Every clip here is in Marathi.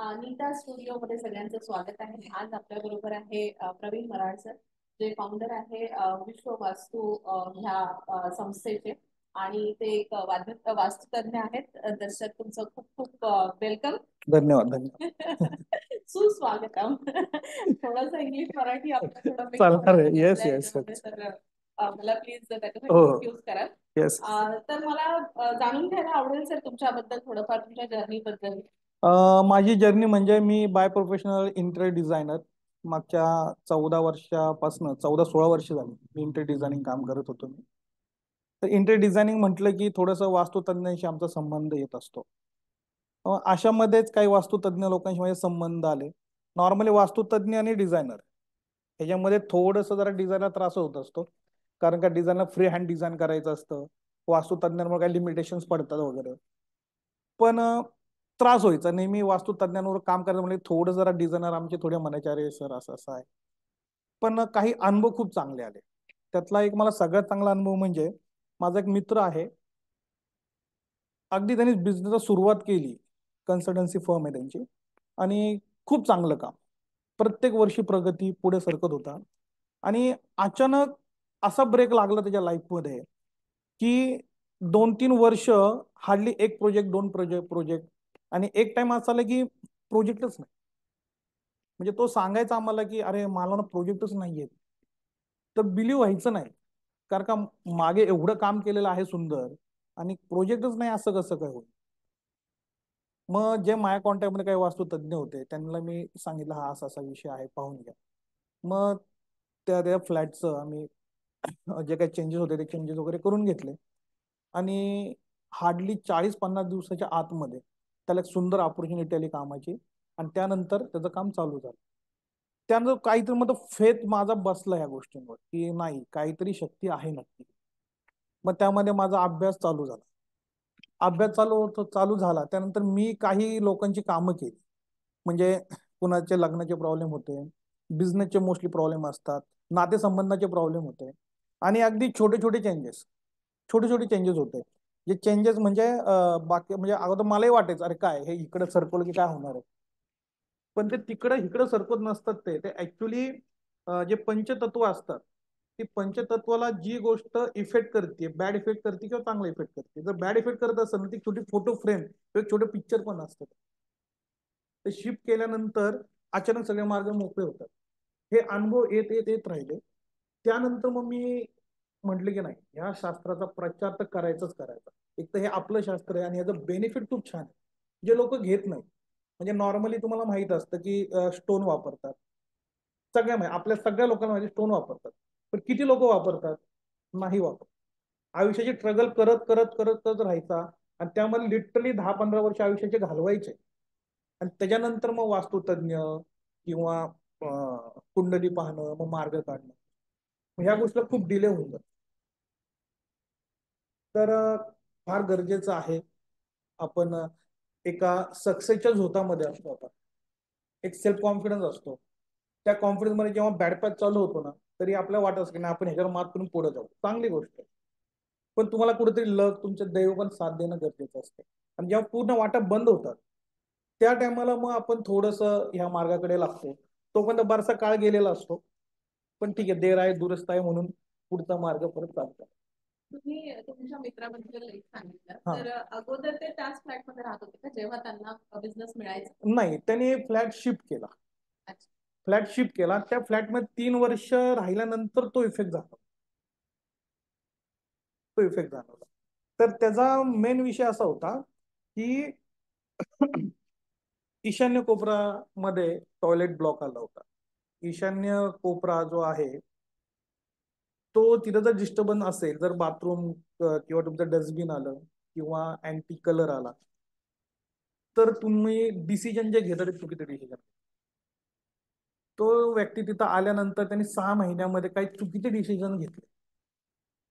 नीता स्टुडिओमध्ये सगळ्यांचं स्वागत आहे. आज आपल्या बरोबर आहे प्रवीण मराड सर, जे फाउंडर आहे विश्व वास्तू ह्या संस्थेचे, आणि ते एक वास्तुतज्ञ आहेत. दर्शक तुमचं खूप खूप वेलकम. धन्यवाद धन्यवाद. सुस्वागतम. थोडंसं इंग्लिश मराठी आपलं थोडं मिक्स चालणार आहे. होण्याचं येस चाललंय येस याच्यामध्ये, तर मला प्लीज त्याच्यासाठी हो एक्सक्यूज करा. येस. तर मला जाणून घ्यायला आवडेल सर तुमच्याबद्दल थोडंफार, तुमच्या जर्नी बद्दल. माझी जर्नी म्हणजे मी बाय प्रोफेशनल इंटेरियर डिझायनर. मागच्या 14 वर्षापासून 14-16 वर्ष झाली मी इंटेरियर डिझायनिंग काम करत होतो मी. तर इंटेरियर डिझायनिंग म्हटलं की थोडंसं वास्तुतज्ञांशी आमचा संबंध येत असतो. अशामध्येच काही वास्तुतज्ञ लोकांशी माझे संबंध आले. नॉर्मली वास्तुतज्ञ आणि डिझायनर ह्याच्यामध्ये थोडंसं जरा डिझायनर त्रास होत असतो, कारण का डिझायनर फ्री हँड डिझाईन करायचं असतं. वास्तुतज्ञांवर काही लिमिटेशन्स पडतात वगैरे. पण त्रास व्हायचा नेहमी वास्तुतज्ञांवर काम करायचं म्हणजे थोडं जरा डिझायनर आमचे थोडे म्हणायचे अरे सर असं असं आहे. पण काही अनुभव खूप चांगले आले. त्यातला एक मला सगळ्यात चांगला अनुभव म्हणजे माझा एक मित्र आहे. अगदी त्यांनी बिझनेसला सुरुवात केली, कन्सल्टन्सी फर्म आहे त्यांची, आणि खूप चांगलं काम, प्रत्येक वर्षी प्रगती पुढे सरकत होता. आणि अचानक असा ब्रेक लागला त्याच्या लाईफमध्ये की 2-3 वर्ष हार्डली एक प्रोजेक्ट, दोन प्रोजेक्ट, आणि एक टाइम असं आलं की प्रोजेक्टच नाही. म्हणजे तो सांगायचा आम्हाला की अरे मला ना प्रोजेक्टच नाहीये. तर बिलीव्ह व्हायचं नाही, कारण का मागे एवढं काम केलेलं आहे सुंदर आणि प्रोजेक्टच नाही, असं कसं काय होईल. मग जे माझ्या कॉन्टॅक्टमध्ये काही वास्तुतज्ञ होते त्यांना मी सांगितलं हा असा असा विषय आहे, पाहून घ्या. मग त्या फ्लॅटचं आम्ही जे काही चेंजेस होते ते चेंजेस वगैरे करून घेतले, आणि हार्डली 40-50 दिवसाच्या आतमध्ये त्याला एक सुंदर ऑपॉर्च्युनिटी आली कामाची, आणि त्यानंतर त्याचं काम चालू झालं. त्यानंतर काहीतरी मग फेथ माझा बसला या गोष्टींवर की नाही, काहीतरी शक्ती आहे नक्की. मग त्यामध्ये माझा अभ्यास चालू झाला. अभ्यास चालू झाला त्यानंतर मी काही लोकांची कामं केली. म्हणजे कुणाचे लग्नाचे प्रॉब्लेम होते, बिझनेसचे मोस्टली प्रॉब्लेम असतात, नातेसंबंधाचे प्रॉब्लेम होते, आणि अगदी छोटे छोटे चेंजेस होते. जे चेंजेस म्हणजे बाकी म्हणजे अगोदर मलाही वाटायचं अरे काय हे इकडे सरकवलं की काय होणार आहे. पण ते तिकडे इकडे सरकत नसतात. ते ऍक्च्युली जे पंचतत्व असतात, ती पंचतत्वाला जी गोष्ट इफेक्ट करते, बॅड इफेक्ट करते किंवा चांगला इफेक्ट करते. जर बॅड इफेक्ट करत असेल ना, ती छोटी फोटो फ्रेम किंवा छोटे पिक्चर पण असतात, ते शिफ्ट केल्यानंतर अचानक सगळे मार्ग मोकळे होतात. हे अनुभव येत येत येत राहिले. त्यानंतर मग मी म्हटलं की नाही, या शास्त्राचा प्रचार तर करायचाच करायचा. एक तर हे आपलं शास्त्र आहे आणि याचं बेनिफिट खूप छान आहे, जे लोक घेत नाही. म्हणजे नॉर्मली तुम्हाला माहित असतं की स्टोन वापरतात, आपल्या सगळ्या लोकांना माहिती स्टोन वापरतात, पण किती लोक वापरतात? नाही वापरत. आयुष्याची स्ट्रगल करत करत करत करत राहायचा, आणि त्यामध्ये लिटरली 10-15 वर्ष आयुष्याचे घालवायचे, आणि त्याच्यानंतर मग वास्तुतज्ञ किंवा कुंडली पाहणं, मग मार्ग काढणं, ह्या गोष्टीला खूप डिले होऊन जातो. तर फार गरजेचं आहे. आपण एका सक्सेसच्या झोतामध्ये असतो. आपण एक सेल्फ कॉन्फिडन्स असतो. त्या कॉन्फिडन्स मध्ये जेव्हा बॅड पॅच चालू होतो ना, तरी आपल्याला वाटत असतं की आपण ह्याच्यावर मात करून पुढे जाऊ, चांगली गोष्ट आहे. पण तुम्हाला कुठेतरी लक, तुमचं दैव पण साथ देणं गरजेचं असतं. आणि जेव्हा पूर्ण वाटा बंद होतात त्या टायमाला मग आपण थोडस ह्या मार्गाकडे लागतो. तोपर्यंत बराचसा काळ गेलेला असतो, पण ठीक आहे, देर आहे दुरुस्त आहे म्हणून पुढचा मार्ग परत चालतो. तुम्ही तुमच्या मित्राबद्दल एक सांगितलं, तर अगोदर ते त्याच फ्लॅट मध्ये राहत होते का जेव्हा त्यांना बिझनेस मिळायचा? नाही, त्यांनी फ्लॅट शिफ्ट केला. अच्छा. फ्लॅट शिफ्ट केला, त्या फ्लॅटमध्ये 3 वर्ष राहिल्यानंतर तो इफेक्ट झाला. तो इफेक्ट जाणवला. तर त्याचा मेन विषय असा होता की ईशान्य कोपरामध्ये टॉयलेट ब्लॉक आला होता. ईशान्य कोपरा जो आहे तो, तिथं जर डिस्टर्बन्स असेल, जर बाथरूम किंवा तुमचं डस्टबिन आलं किंवा अँटी कलर आला, तर तुम्ही डिसिजन जे घेता ते चुकीचे डिसिजन. तो व्यक्ती तिथं आल्यानंतर त्यांनी 6 महिन्यामध्ये काही चुकीचे डिसिजन घेतले.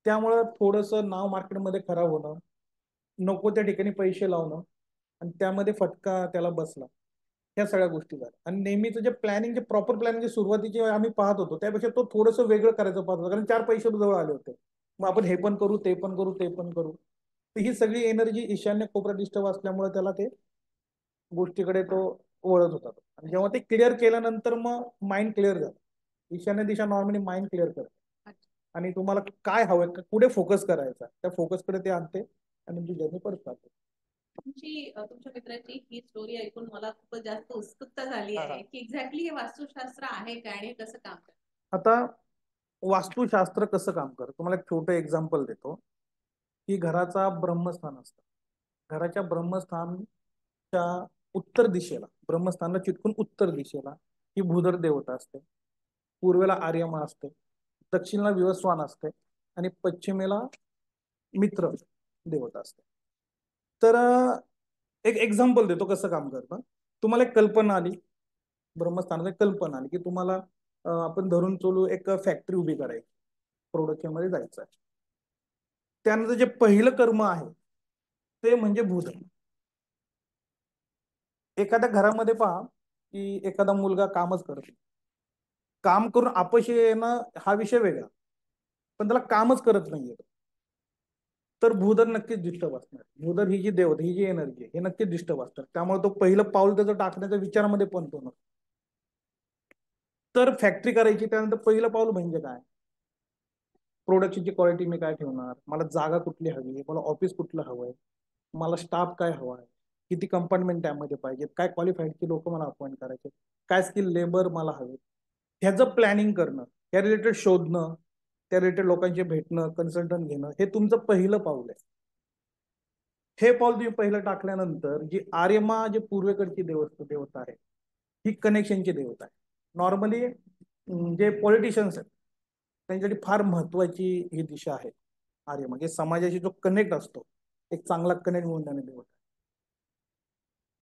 त्यामुळं थोडंसं नाव मार्केटमध्ये खराब होणं, नको त्या ठिकाणी पैसे लावणं, आणि त्यामध्ये फटका त्याला बसला. ह्या सगळ्या गोष्टी झाल्या. आणि नेहमीचं जे प्लॅनिंग, जे प्रॉपर प्लॅनिंग जे सुरुवातीचे आम्ही पाहत होतो, त्यापेक्षा तो थोडंसं वेगळं करायचं पाहत होतो, कारण 4 पैसे जवळ आले होते. मग आपण हे पण करू, ते पण करू, ते पण करू. तर ही सगळी एनर्जी ईशान्य कोपरा डिस्टर्ब असल्यामुळे त्याला ते गोष्टीकडे तो वळत होता तो. आणि जेव्हा ते क्लिअर केल्यानंतर मग माइंड क्लिअर झालं. ईशान्य दिशा नॉर्मली माइंड क्लिअर करते आणि तुम्हाला काय हवंय, कुठे फोकस करायचा, त्या फोकसकडे ते आणते आणि तुमची जर्नी परत जाते. तुमच्या मित्राची ही स्टोरी ऐकून मला खूप जास्त उत्सुकता झाली आहे की एक्झॅक्टली हे वास्तुशास्त्र आहे काय आणि कसं काम करतं. आता वास्तुशास्त्र कसं काम करतं तुम्हाला एक छोटं एक्झाम्पल देतो की घराचा ब्रह्मस्थान असतं. घराच्या ब्रह्मस्थानच्या उत्तर दिशेला, ब्रह्मस्थानला चिटकून उत्तर दिशेला ही भूधर देवता असते, पूर्वेला आर्यमा असते, दक्षिणेला विवस्वान असते आणि पश्चिमेला मित्र देवता असते. तर एक एक्झाम्पल देतो कसं काम करतं. तुम्हाला एक कल्पना आली, ब्रह्मस्थानाची कल्पना आली की तुम्हाला आपण धरून चलू एक फॅक्टरी उभी करायची, प्रोडक्शन मध्ये जायचं आहे. त्यानंतर जे पहिलं कर्म आहे ते म्हणजे भूधन. एखाद्या घरामध्ये पहा की एखादा मुलगा कामच करत, काम करून अपयश येणं हा विषय वेगळा, पण त्याला कामच करत नाहीये तर भूधर नक्कीच डिस्टर्ब असणार. भूधर ही जी देवता, ही जी एनर्जी आहे हे नक्कीच डिस्टर्ब असतात. त्यामुळे तो पहिलं पाऊल त्याचं टाकण्याच्या विचारामध्ये पण तो नसतो. तर फॅक्टरी करायची त्यानंतर पहिलं पाऊल म्हणजे काय, प्रोडक्शनची क्वालिटी मी काय ठेवणार, मला जागा कुठली हवी, मला ऑफिस कुठलं हवंय, मला स्टाफ काय हवा आहे, किती कंपार्टमेंट त्यामध्ये पाहिजेत, काय क्वालिफाईडची लोक मला अपॉइंट करायचे, काय स्किल लेबर मला हवे, ह्याचं प्लॅनिंग करणं, या रिलेटेड शोधणं, त्या रिलेटेड लोकांचे भेटणं, कन्सल्टंट घेणं, हे तुमचं पहिलं पाऊल आहे. हे पाऊल तुम्ही पहिलं टाकल्यानंतर जी आर्यमा जे पूर्वेकडची देवता आहे ही कनेक्शनची देवता आहे. नॉर्मली जे पॉलिटिशियन्स आहेत त्यांच्यासाठी फार महत्वाची ही दिशा आहे आर्यमा, जे समाजाशी जो कनेक्ट असतो एक चांगला कनेक्ट म्हणून त्याने देवता.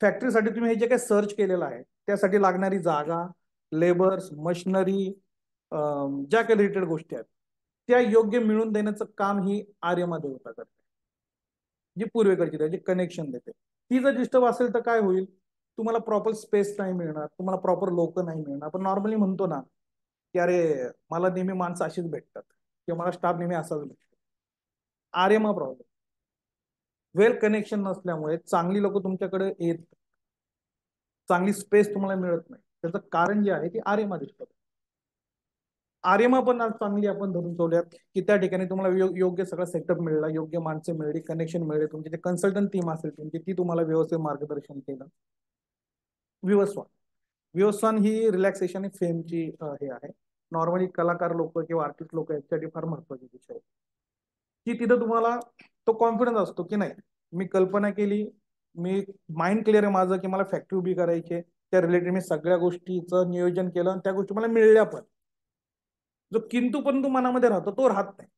फॅक्टरीसाठी तुम्ही हे जे काही सर्च केलेलं आहे त्यासाठी लागणारी जागा, लेबर्स, मशिनरी, ज्या काही रिलेटेड गोष्टी आहेत त्या योग्य मिळून देण्याचं काम ही आर्यमा देवता करते, जी पूर्वेकडची जे कनेक्शन देते. ती जर डिस्टर्ब असेल तर काय होईल, तुम्हाला प्रॉपर स्पेस नाही मिळणार, तुम्हाला प्रॉपर लोक नाही मिळणार. आपण नॉर्मली म्हणतो ना की अरे मला नेहमी माणसं अशीच भेटतात किंवा मला स्टाफ नेहमी असाच भेटतो. आर्यमा प्रॉब्लेम, वेल कनेक्शन नसल्यामुळे चांगली लोक तुमच्याकडे येत, चांगली स्पेस तुम्हाला मिळत नाही. त्याचं कारण जे आहे ते आर्यमा दिसतं. आर्यमा पण आज चांगली आपण धरून ठेवल्यात की त्या ठिकाणी तुम्हाला योग्य सगळं सेटअप मिळला, योग्य माणसं मिळली, कनेक्शन मिळले, तुमची जे कन्सल्टंट टीम असेल तुमची ती तुम्हाला व्यवस्थित मार्गदर्शन केलं. विवस्वान, विवस्वान ही रिलॅक्सेशन आणि फेमची हे आहे. नॉर्मली कलाकार लोक किंवा आर्टिस्ट लोक याच्यासाठी फार महत्वाची विषय आहे की तिथं तुम्हाला तो कॉन्फिडन्स असतो की नाही मी कल्पना केली, मी माइंड क्लिअर आहे माझं की मला फॅक्टरी उभी करायची, त्या रिलेटेड मी सगळ्या गोष्टीचं नियोजन केलं आणि त्या गोष्टी मला मिळल्या पण. जो किंतु परंतु मनामध्ये राहतो तो राहत नाही.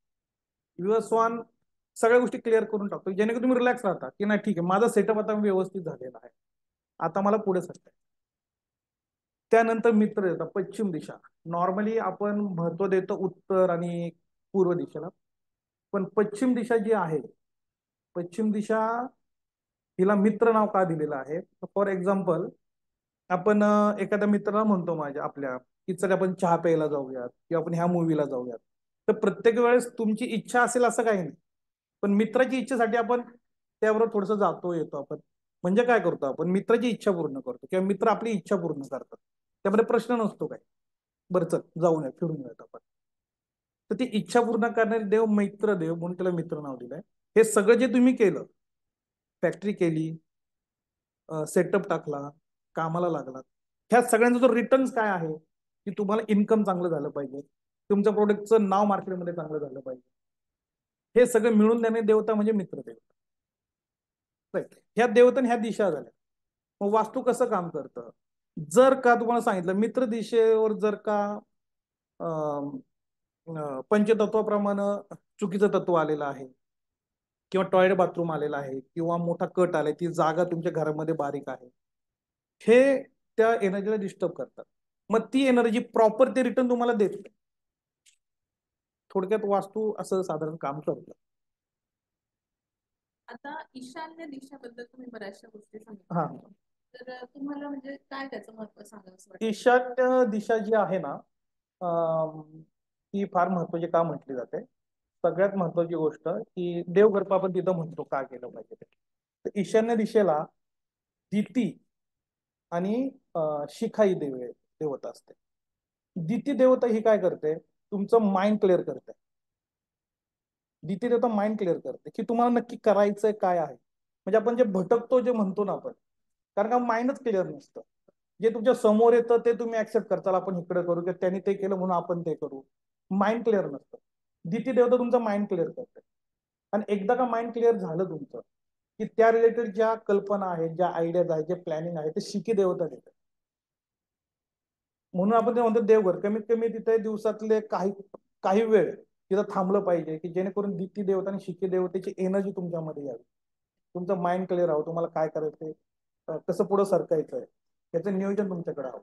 विवस्वान सगळ्या गोष्टी क्लिअर करून टाकतो जेणेकरून तुम्ही रिलॅक्स राहता की नाही ठीक आहे माझा सेटअप आता व्यवस्थित झालेला आहे, आता मला पुढे सरता. त्यानंतर मित्र येतात पश्चिम दिशा. नॉर्मली आपण महत्व देतो उत्तर आणि पूर्व दिशेला, पण पश्चिम दिशा जी आहे, पश्चिम दिशा हिला मित्र नाव का दिलेलं आहे. फॉर एक्झाम्पल आपण एखाद्या मित्राला म्हणतो माझ्या आपल्या की चल आपण चहा प्यायला जाऊयात किंवा आपण ह्या मूवीला जाऊयात, तर प्रत्येक वेळेस तुमची इच्छा असेल असं काही नाही, पण मित्राची इच्छेसाठी आपण त्याबरोबर थोडंसं जातो येतो आपण. म्हणजे काय करतो आपण, मित्राची इच्छा पूर्ण करतो किंवा मित्र आपली इच्छा पूर्ण करतात, त्यामध्ये प्रश्न नसतो काय, बरं चल जाऊन या फिरून येत आपण. तर ती इच्छा पूर्ण करणारे देव मैत्र देव म्हणून त्याला मित्र नाव दिलंय. हे सगळं जे तुम्ही केलं, फॅक्टरी केली, सेटअप टाकला, कामाला लागला, ह्या सगळ्यांचा जो रिटर्न्स काय आहे की तुम्हाला इन्कम चांगलं झालं पाहिजे, तुमच्या प्रोडक्टचं नाव मार्केटमध्ये चांगलं झालं पाहिजे, हे सगळं मिळून देणे देवता म्हणजे मित्र देवता. राईट, ह्या देवता ह्या दिशा झाल्या. मग वास्तू कसं काम करतं, जर का तुम्हाला सांगितलं मित्र दिशेवर जर का पंचतत्वाप्रमाणे चुकीचं तत्व आलेलं आहे किंवा टॉयलेट बाथरूम आलेला आहे किंवा मोठा कट आलाय, ती जागा तुमच्या घरामध्ये बारीक आहे, हे त्या एनर्जीला डिस्टर्ब करतात. मग ती एनर्जी प्रॉपर ते रिटर्न तुम्हाला देत नाही. थोडक्यात वास्तू असं साधारण काम करतं. आता ईशान्य दिशाबद्दल तुम्ही बऱ्याचशा गोष्टी हा, सांगितल्या, तर तुम्हाला म्हणजे काय त्याचं महत्व सांगावं असं वाटतं. ईशान्य दिशा जी आहे ना ती फार महत्वाची का म्हटली जाते. सगळ्यात महत्वाची गोष्ट की देवगर्भ आपण तिथं म्हणतो का केलं पाहिजे ते. तर ईशान्य दिशेला दिती आणि शिखा ही देवता असते. दिती देवता ही काय करते, तुमचं माइंड क्लिअर करते. दिती देवता माइंड क्लिअर करते की तुम्हाला नक्की करायचंय काय आहे. म्हणजे आपण जे भटकतो जे म्हणतो ना आपण, कारण का माइंडच क्लिअर नसतं. जे तुमच्या समोर येतं ते तुम्ही ऍक्सेप्ट करताल, आपण इकडे करू की त्यांनी ते केलं म्हणून आपण ते करू. माइंड क्लिअर नसतं. दिती देवता तुमचं माइंड क्लिअर करते. आणि एकदा का माइंड क्लिअर झालं तुमचं, की त्या रिलेटेड ज्या कल्पना आहेत, ज्या आयडियाज आहेत, जे प्लॅनिंग आहे, ते शिकी देवता देतात. म्हणून आपण ते म्हणतो देवघर. कमीत कमी तिथे दिवसातले काही काही वेळ तिथं थांबलं पाहिजे, की जेणेकरून दिती देवता आणि शिकी देवतेची एनर्जी तुमच्यामध्ये यावी. तुमचं माइंड क्लिअर हवं, तुम्हाला काय करायचंय, कसं पुढे सरकायचंय, याचं नियोजन तुमच्याकडे हवं.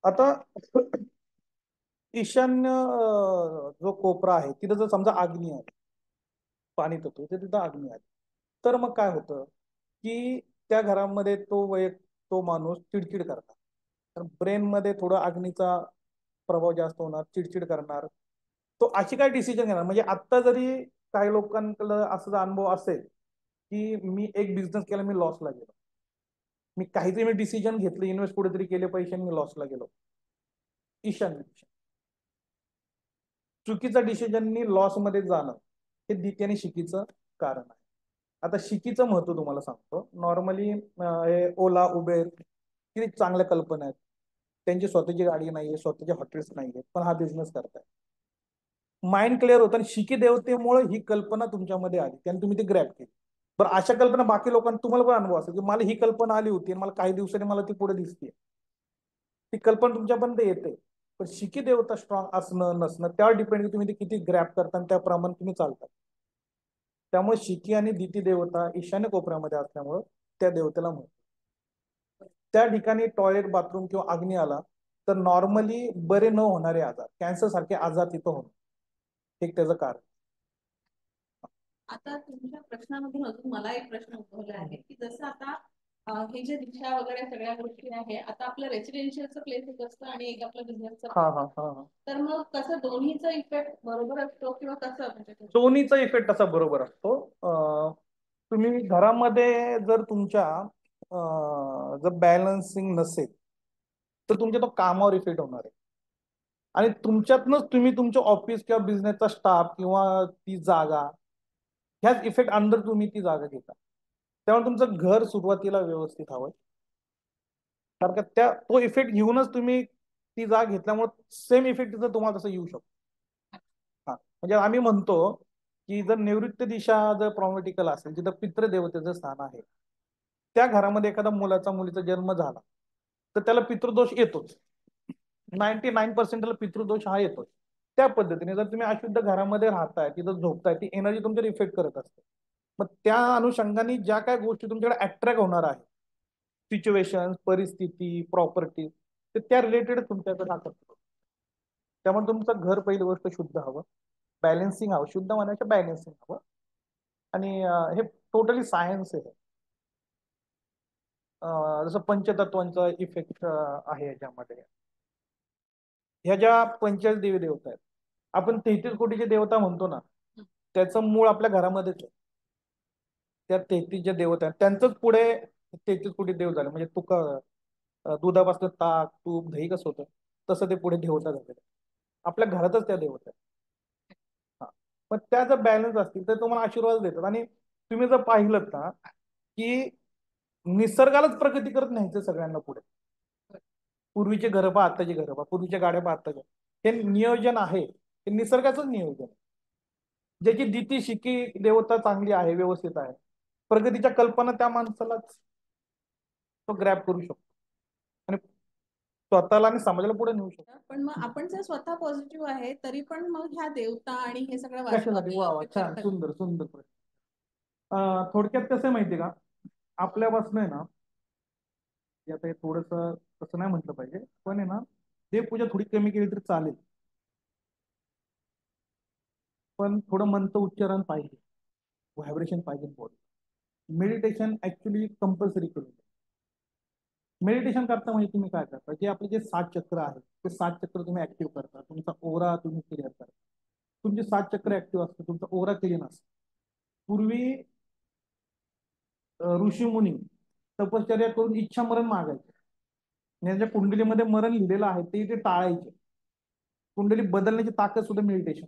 आता ईशान्य जो कोपरा आहे तिथं जर समजा आग्नी आहे, पाणी तत्व ते तिथं आग्नी आहे, तर मग काय होतं की त्या घरामध्ये तो माणूस चिडचिड करतात. तर ब्रेन मध्ये थोडं अग्नीचा प्रभाव जास्त होणार, चिडचिड करणार. तो अशी काय डिसिजन घेणार, म्हणजे आता जरी काही लोकांकडे असा अनुभव असेल की मी एक बिझनेस केला, मी लॉसला गेलो, मी काहीतरी मी डिसिजन घेतले, इन्व्हेस्ट कुठेतरी केले पैसे, मी लॉसला गेलो. ईशान्य चुकीचा डिसिजननी लॉस मध्ये जाणं हे द्वितीय आणि शिकीचं कारण आहे. आता शिकीचं महत्व तुम्हाला सांगतो. नॉर्मली हे ओला उबेर किती चांगल्या कल्पना आहेत. त्यांची स्वतःची गाडी नाहीये, स्वतःचे हॉटेल्स नाहीये, पण हा बिझनेस करताय. माइंड क्लिअर होतं आणि शिकी देवतेमुळे ही कल्पना तुमच्यामध्ये आली आणि तुम्ही ती ग्रॅब केली. बरं, अशा कल्पना बाकी लोकांना, तुम्हाला पण अनुभव असेल की मला ही कल्पना आली होती आणि मला काही दिवसांनी मला ती पुढे दिसते. ती कल्पना तुमच्यापर्यंत येते, पण शिकी देवता स्ट्रॉंग असणं नसणं त्यावर डिपेंड, तुम्ही ते किती ग्रॅब करता आणि त्याप्रमाणे तुम्ही चालता. त्यामुळे शिकी आणि दिती देवता ईशान्य कोपऱ्यामध्ये असल्यामुळे त्या देवतेला म्हणतो. त्या ठिकाणी टॉयलेट, बाथरूम किंवा अग्नी आला तर नॉर्मली बरे न होणारे आजार, कॅन्सर सारखे आजार तिथं होणं एक त्याचं कारण. आता तुमच्या प्रश्नामधून अजून मला एक प्रश्न उद्भवला आहे की जसं आता हे जे दिशा वगैरे सगळ्या गोष्टी आहे, आता आपलं रेसिडेन्शियलचं प्लेस एक असतं आणि एक आपलं बिझनेसचं. तर मग कसं दोन्हीचा इफेक्ट बरोबर असतो किंवा कसं, म्हणजे दोन्हीचा इफेक्ट असा बरोबर असतो. तुम्ही घरामध्ये जर तुमच्या जर बॅलन्सिंग नसेल तर तुमच्या तो कामावर इफेक्ट होणार आहे. आणि तुमच्यातनच तुम्ही तुमच्या ऑफिस किंवा बिझनेसचा स्टाफ किंवा ती जागा, ह्याच इफेक्ट अंडर तुम्ही ती जागा घेता. त्यामुळे तुमचं घर सुरुवातीला व्यवस्थित हवं, कारण का तो इफेक्ट घेऊनच तुम्ही ती जागा घेतल्यामुळे सेम इफेक्ट तिथं तुम्हाला तसं येऊ शकतो. हा, म्हणजे आम्ही म्हणतो की जर निवृत्त दिशा जर प्रॉब्लेमॅटिकल असेल, जिथं पितृदेवतेचं स्थान आहे, त्या घरामध्ये एखादा मुलीचा जन्म झाला तर त्याला पितृदोष येतोच. 99% त्याला पितृदोष हा येतोच. त्या पद्धतीने जर तुम्ही अशुद्ध घरामध्ये राहताय, तिथं झोपताय, ती एनर्जी तुमच्यावर इफेक्ट करत असते. मग त्या अनुषंगाने ज्या काय गोष्टी तुमच्याकडे अट्रॅक्ट होणार आहे, सिच्युएशन, परिस्थिती, प्रॉपर्टी, ते त्या रिलेटेड तुमच्याकडे आकर्षित. त्यामुळे तुमचं घर पहिली गोष्ट शुद्ध हवं, बॅलन्सिंग हवं, शुद्ध म्हणायचं बॅलन्सिंग हवं. आणि हे टोटली सायन्स आहे. जसं पंचतत्वांचा इफेक्ट आहे याच्यामध्ये. ह्या ज्या 45 देवी देवता आहेत, आपण 33 कोटीचे देवता म्हणतो ना, त्याचं मूळ आपल्या घरामध्येच आहे. त्या 33 ज्या देवता आहेत त्यांचंच पुढे 33 कोटी देव झाले. म्हणजे तुका दुधापासून ताक, तूप, दही कसं होतं, तसं ते पुढे देवता झाले. आपल्या घरातच त्या देवता आहेत. हा, पण त्या जर बॅलन्स असतील तर तुम्हाला आशीर्वाद देतात. आणि तुम्ही जर पाहिलं ना की निसर्गालाच प्रगती करत न्यायचं सगळ्यांना पुढे. पूर्वीचे घर पहा, आत्ताची घर पहा, पूर्वीच्या गाड्या पहा, आत्ताच्या. हे नियोजन आहे, हे निसर्गाचंच नियोजन आहे. ज्याची दिती शिकी देवता चांगली आहे, व्यवस्थित आहे, प्रगतीच्या कल्पना त्या माणसालाच तो ग्रॅब करू शकतो आणि स्वतःला आणि समाजाला पुढे नेऊ शकतो. पण मग आपण जर स्वतः पॉझिटिव्ह आहे तरी पण मग ह्या देवता आणि हे सगळं कशासाठी? वा वा, छान, सुंदर सुंदर प्रश्न. थोडक्यात कसं आहे माहिती का, आपल्यापासून आहे ना, आता हे थोडस तसं नाही म्हटलं पाहिजे, पण आहे ना, देवपूजा थोडी कमी केली तरी चालेल, पण थोडं मंत्र उच्चारण पाहिजे, व्हायब्रेशन पाहिजे बॉडी. मेडिटेशन ऍक्च्युली कंपल्सरी करून. मेडिटेशन करता म्हणजे तुम्ही काय करता, जे आपले जे 7 चक्र आहेत ते 7 चक्र तुम्ही ऍक्टिव्ह करता, तुमचा ओरा तुम्ही क्लिअर करता. तुमचे 7 चक्र ऍक्टिव्ह असतं, तुमचा ओरा क्लीन असतो. पूर्वी ऋषी मुनी तपश्चर्या करून इच्छा मरण मागायचे, ज्या कुंडलीमध्ये मरण लिहिलेलं आहे ते टाळायचे. कुंडली बदलण्याची ताकद सुद्धा मेडिटेशन.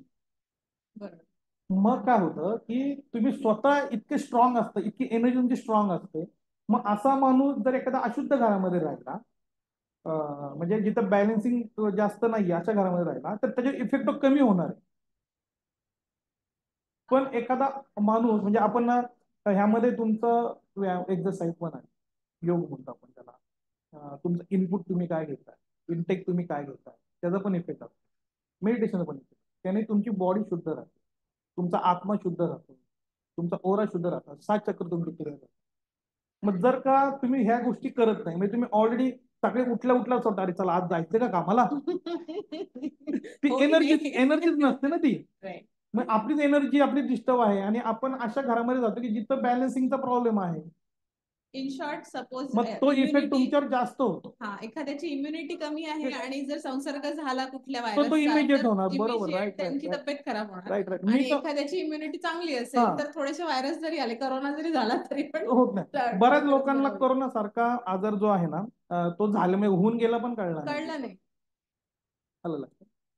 बरोबर. मग काय होतं की तुम्ही स्वतः इतके स्ट्रॉंग असतं, इतकी एनर्जी तुमची स्ट्रॉंग असते. मग असा माणूस जर एखादा अशुद्ध घरामध्ये राहिला, म्हणजे जिथं बॅलन्सिंग जास्त नाही अशा घरामध्ये राहिला, तर त्याचे इफेक्ट कमी होणार आहे. पण एखादा माणूस म्हणजे आपण ह्यामध्ये तुमचं एक्सरसाइज पण आहे, योग म्हणतो आपण त्याला. तुमचं इनपुट तुम्ही काय घेताय, इनटेक तुम्ही काय घेताय, त्याचा पण इफेक्ट असतो. मेडिटेशन पण इफेक्ट, त्याने तुमची बॉडी शुद्ध राहते, तुमचा आत्मा शुद्ध राहतो, तुमचा ओरा शुद्ध राहतो, 7 चक्र तुमची क्लिअर राहतात. मग जर का तुम्ही ह्या गोष्टी करत नाही, म्हणजे तुम्ही ऑलरेडी सगळे उठल्या स्वतः, अरे चला आज जायचं का कामाला, ती एनर्जीच नसते ना ती. मग आपलीच एनर्जी आपली डिस्टर्ब आहे आणि आपण अशा घरामध्ये जातो की जिथं बॅलन्सिंगचा प्रॉब्लेम आहे. इन शॉर्ट, सपोज मग तो इफेक्ट तुमच्यावर जास्त होतो. हा, एखाद्याची इम्युनिटी कमी आहे आणि जर संसर्ग झाला कुठल्या तो व्हायरसचा इमिजिएट तर होणार. बरोबर, इमिजिएट राईट त्यांची राईट तब्येत खराब होणार. Right right. आणि एखाद्याची इम्युनिटी चांगली असेल तर थोडेसे व्हायरस जरी आले, करोना जरी झाला तरी पण होत नाही. बऱ्याच लोकांना कोरोना सारखा आजार जो आहे ना, तो झाल्यामुळे होऊन गेला पण कळलं नाही.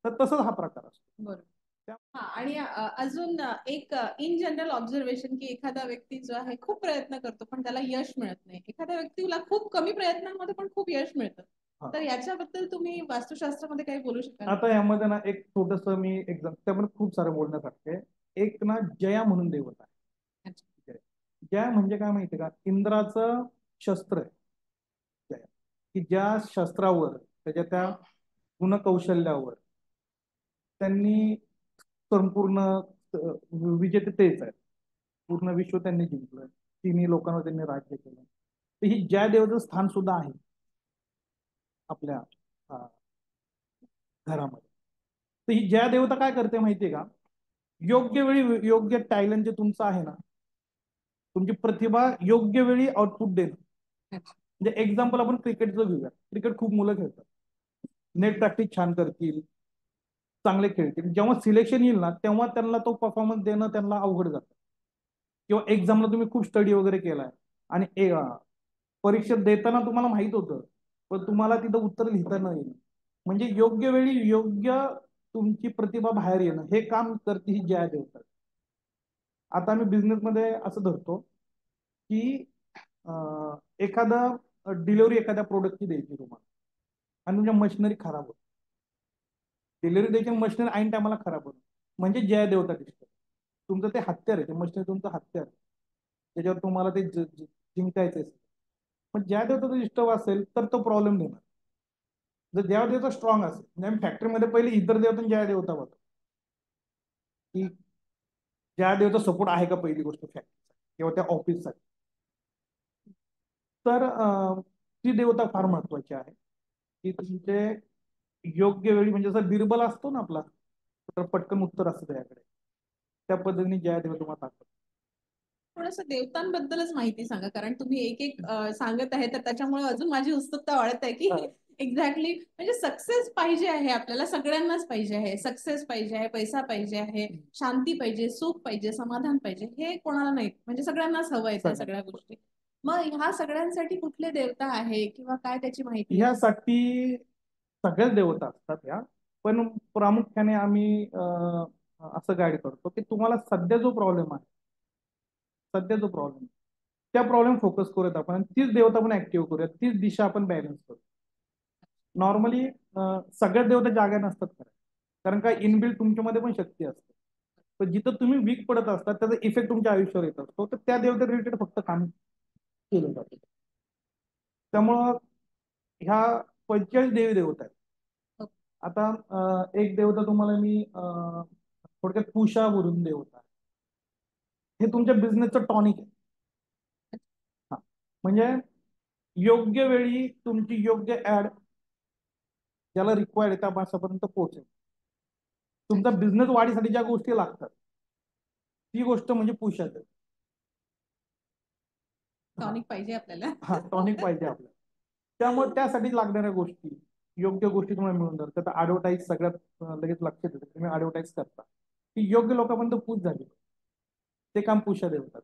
तर तसंच हा प्रकार असतो. बरोबर. हा, आणि अजून एक इन जनरल ऑब्झर्वेशन की एखादा व्यक्ती जो आहे खूप प्रयत्न करतो पण त्याला यश मिळत नाही, एखाद्या व्यक्तीला खूप कमी प्रयत्नांमध्ये पण खूप यश मिळतं, तर याच्याबद्दल तुम्ही वास्तुशास्त्रामध्ये काही बोलू शकाल? आता यामध्ये ना एक छोटस मी एक्झाम, त्यामध्ये खूप सारं बोलण्यासारखे. एक ना जया म्हणून देवता आहे. जया म्हणजे काय माहितीये का, इंद्राचं शस्त्र आहे जया, की ज्या शस्त्रावर त्याच्या त्या गुणकौशल्यावर त्यांनी संपूर्ण विजेते तेच आहेत. पूर्ण विश्व त्यांनी जिंकलं, तिन्ही लोकांवर त्यांनी राज्य केलं. तर ही ज्या देवाचं स्थान सुद्धा आहे आपल्या घरामध्ये. तर ही ज्या देवता काय करते माहितीये का, योग्य वेळी योग्य टॅलेंट जे तुमचं आहे ना, तुमची प्रतिभा योग्य वेळी आउटपुट देणं. म्हणजे एक्झाम्पल आपण क्रिकेटचं घेऊया. क्रिकेट खूप मुलं खेळतात, नेट प्रॅक्टिस छान करतील, चांगले खेळतील. जेव्हा सिलेक्शन येईल ना तेव्हा त्यांना तो परफॉर्मन्स देणं त्यांना अवघड जातं. किंवा एक्झामला तुम्ही खूप स्टडी वगैरे केलाय आणि परीक्षेत देताना तुम्हाला माहित होतं, पण तुम्हाला तिथं उत्तर लिहिता नाही येईल. म्हणजे योग्य वेळी योग्य तुमची प्रतिभा बाहेर येणं हे काम करते ही जया देवता. आता आम्ही बिझनेसमध्ये असं धरतो की एखादा डिलिव्हरी एखाद्या प्रोडक्टची द्यायची तुम्हाला आणि तुमच्या मशिनरी खराब होत, डिलिव्हरी द्यायची मशिनरी ऐन टायमाला खराब होत, म्हणजे जया देवता दिसतं. तुमचं ते हत्यार आहे, ते मशिनरी तुमचं हत्यार आहे, त्याच्यावर तुम्हाला ते जिंकायचं आहे. पण ज्या देवता डिस्टर्ब असेल तर तो प्रॉब्लेम देणार. जर ज्या देवता स्ट्रॉंग असेल, म्हणजे फॅक्टरीमध्ये पहिले इतर देवता ज्या देवता होता, की ज्या देवता सपोर्ट आहे का पहिली गोष्ट फॅक्टरीसाठी किंवा त्या ऑफिससाठी, तर ती देवता फार महत्वाची आहे. की तुमचे योग्य वेळी, म्हणजे जसं बिरबल असतो ना आपला, तर पटकन उत्तर असतं त्याकडे, त्या पद्धतीने ज्या देवता तुम्हाला दाखवतो. थोडस देवतांबद्दलच माहिती सांगा, कारण तुम्ही एक एक सांगत आहे तर त्याच्यामुळे अजून माझी उत्सुकता वाढत आहे की एक्झॅक्टली, म्हणजे सक्सेस पाहिजे आहे आपल्याला, सगळ्यांनाच पाहिजे आहे. सक्सेस पाहिजे आहे, पैसा पाहिजे आहे, शांती पाहिजे, सुख पाहिजे, समाधान पाहिजे, हे कोणाला नाही, म्हणजे सगळ्यांनाच हवं आहे त्या सगळ्या गोष्टी. मग ह्या सगळ्यांसाठी कुठले देवता आहे किंवा काय त्याची माहिती? ह्यासाठी सगळ्याच देवता असतात या, पण प्रामुख्याने आम्ही असं गाईड करतो की तुम्हाला सध्या जो प्रॉब्लेम आहे, त्या प्रॉब्लेम फोकस करूयात आपण, तीच देवता आपण ऍक्टिव्ह करूयात, तीच दिशा आपण बॅलन्स करू. नॉर्मली सगळ्याच देवता जागा नसतात खरं, कारण काय इनबिल्ट तुमच्यामध्ये पण शक्ती असते. पण जिथं तुम्ही वीक पडत असतात त्याचा इफेक्ट तुमच्या आयुष्यावर येत असतो, तर त्या देवता रिलेटेड फक्त काम केलं जातं. त्यामुळं ह्या 45 देवी देवता आहेत. आता एक देवता तुम्हाला मी थोडक्यात पूषा वरून देवता, हे तुमच्या बिझनेसचं टॉनिक आहे. हा, म्हणजे योग्य वेळी तुमची योग्य ऍड ज्याला रिक्वायर्ड आहे त्या माणसापर्यंत पोहोचेल. तुमचा बिझनेस वाढीसाठी ज्या गोष्टी लागतात ती गोष्ट म्हणजे पुषाच आहे. टॉनिक पाहिजे आपल्याला. हा, टॉनिक पाहिजे आपल्याला. त्यामुळे त्यासाठी लागणाऱ्या गोष्टी, योग्य गोष्टी तुम्हाला मिळून जातात. आता ऍडव्हर्टाईज सगळ्यात लगेच लक्षात येतं, तुम्ही ऍडव्हर्टाईज करता ती योग्य लोकांपर्यंत पूछ झाली, ते काम पुषा देवतात.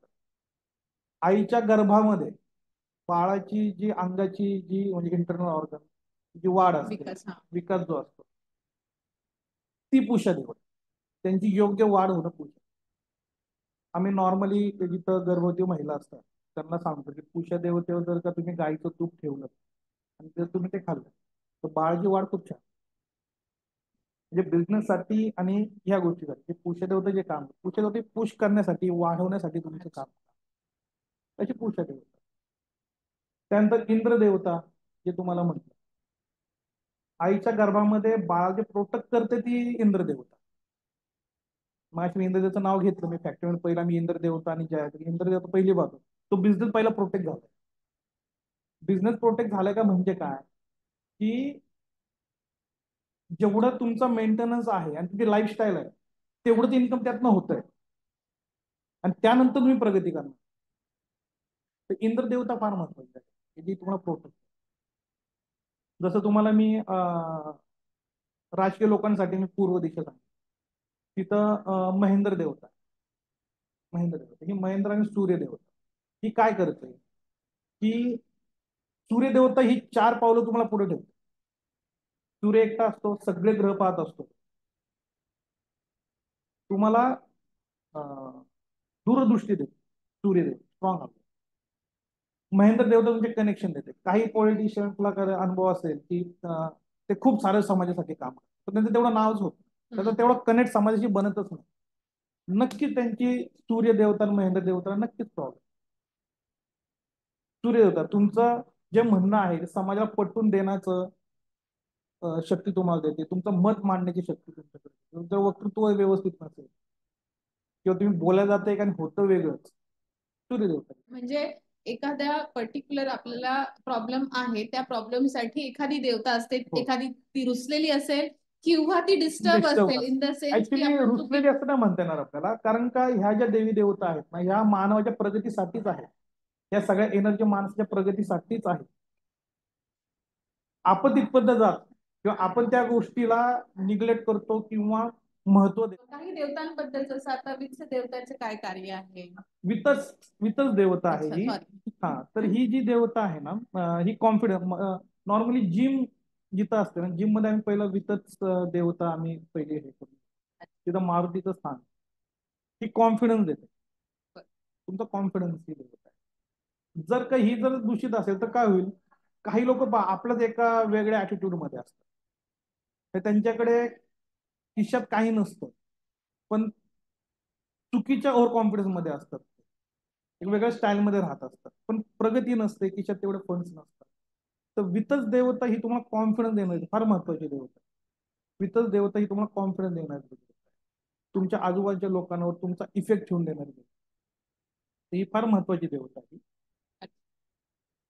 आईच्या गर्भामध्ये बाळाची जी अंगाची जी म्हणजे इंटरनल ऑर्गन जी वाढ असते, विकास, हा. विकास जो असतो, ती पूषा देवता. त्यांची योग्य वाढ होणं पूषा. आम्ही नॉर्मली जिथं गर्भवती महिला असतात त्यांना सांगतो की पूषा देवतेवर जर का तुम्ही गाईचं तूप ठेवलं आणि जर तुम्ही ते खाल्लं तर बाळाची वाढ खूप छान. म्हणजे बिझनेससाठी आणि ह्या गोष्टीसाठी पूषा देवता जे काम, पूषा देवता पुश करण्यासाठी, वाढवण्यासाठी तुमचं काम, अशी पूषा देवता. त्यानंतर इंद्र देवता, जे तुम्हाला म्हटलं आईच्या गर्भामध्ये बाळाचे प्रोटेक्ट करते ती इंद्र देवता. मग इंद्रदेवचं नाव घेतलं मी फॅक्टरीमध्ये, पहिला मी इंद्र देवता आणि जय इंद्र देवता पहिली बाजू, तो बिझनेस पहिला प्रोटेक्ट झाला. बिझनेस प्रोटेक्ट झालाय का म्हणजे काय, की जेवढं तुमचा मेंटेनन्स आहे आणि तुमची लाईफस्टाईल आहे तेवढंच इन्कम त्यातनं होत आहे आणि त्यानंतर तुम्ही प्रगती करणार. तर इंद्र देवता फार महत्वाची आहे, जी तुम्हाला प्रोटेक्ट. जसं तुम्हाला मी राजकीय लोकांसाठी मी पूर्व दिशा सांगतो, तिथं महेंद्र देवता, महेंद्र देवता ही महेंद्र आणि सूर्य देवता ही काय करते की सूर्य देवता ही 4 पावलं तुम्हाला पुढे ठेवते. सूर्य एकटा असतो, सगळे ग्रह पाहत असतो, तुम्हाला दूरदृष्टी देते. सूर्यदेव स्ट्रॉंग असतो. महेंद्र देवता तुमचे कनेक्शन देते. काही पॉलिटिशियन्सला अनुभव असेल की ते खूप सारे समाजासाठी काम करतात, पण त्यांचं तेवढं नावच होत, त्याचा तेवढा कनेक्ट समाजाशी बनतच नाही. नक्की त्यांची सूर्य देवता आणि महेंद्र देवता नक्कीच प्रॉब्लेम. सूर्य देवता तुमचं जे म्हणणं आहे ते समाजाला पटवून देण्याचं शक्ती तुम्हाला देते. तुमचं मत मांडण्याची शक्ती तुमच्याकडे, तुमचं वक्तृत्व व्यवस्थित नसेल किंवा तुम्ही बोलायला जाते आणि होतं वेगळंच, सूर्य देवता. म्हणजे एखाद्या पर्टिक्युलर आपल्याला प्रॉब्लेम आहे, त्या प्रॉब्लेम साठी एखादी देवता असते, एखादी ती रुसलेली असेल किंवा ती डिस्टर्ब असेल, इन द सेन्स की ऍक्च्युली आपण रुसलेली असं नाही म्हणता येणार आपल्याला, कारण का ह्या ज्या देवी देवता आहेत ना ह्या मानवाच्या प्रगतीसाठीच आहेत. या सगळ्या एनर्जी माणसाच्या प्रगतीसाठीच आहे. आपण तिथपर्यंत जात किंवा आपण त्या गोष्टीला निग्लेक्ट करतो किंवा महत्व देतो. काही देवतांबद्दल, जसं आता वित्त देवताचे काय कार्य आहे? वितच देवता आहे ही. हा, तर ही जी देवता आहे ना ही कॉन्फिडन्स, नॉर्मली जिम जिथं असते ना, जिम मध्ये आम्ही पहिलं वितच देवता आम्ही पहिले हे करतो. तिथं मारुतीचं स्थान, ही कॉन्फिडन्स देते. तुमचा कॉन्फिडन्स ही देवता आहे. जर का ही जर दूषित असेल तर काय होईल, काही लोक आपल्याच एका वेगळ्या ऍटिट्यूड मध्ये असतात, तर त्यांच्याकडे खिशात काही नसतं पण चुकीच्या ओव्हर कॉन्फिडन्स मध्ये असतात, एक वेगळ्या स्टाईलमध्ये राहत असतात, पण प्रगती नसते, खिशात तेवढे फंड्स नसतात. तर वितच देवता ही तुम्हाला कॉन्फिडन्स देणारी फार महत्वाची देवता. वितच देवता ही तुम्हाला कॉन्फिडन्स देणारी देवता, तुमच्या आजूबाजूच्या लोकांवर तुमचा इफेक्ट ठेवून देणारी देवता, ही फार महत्वाची देवता आहे.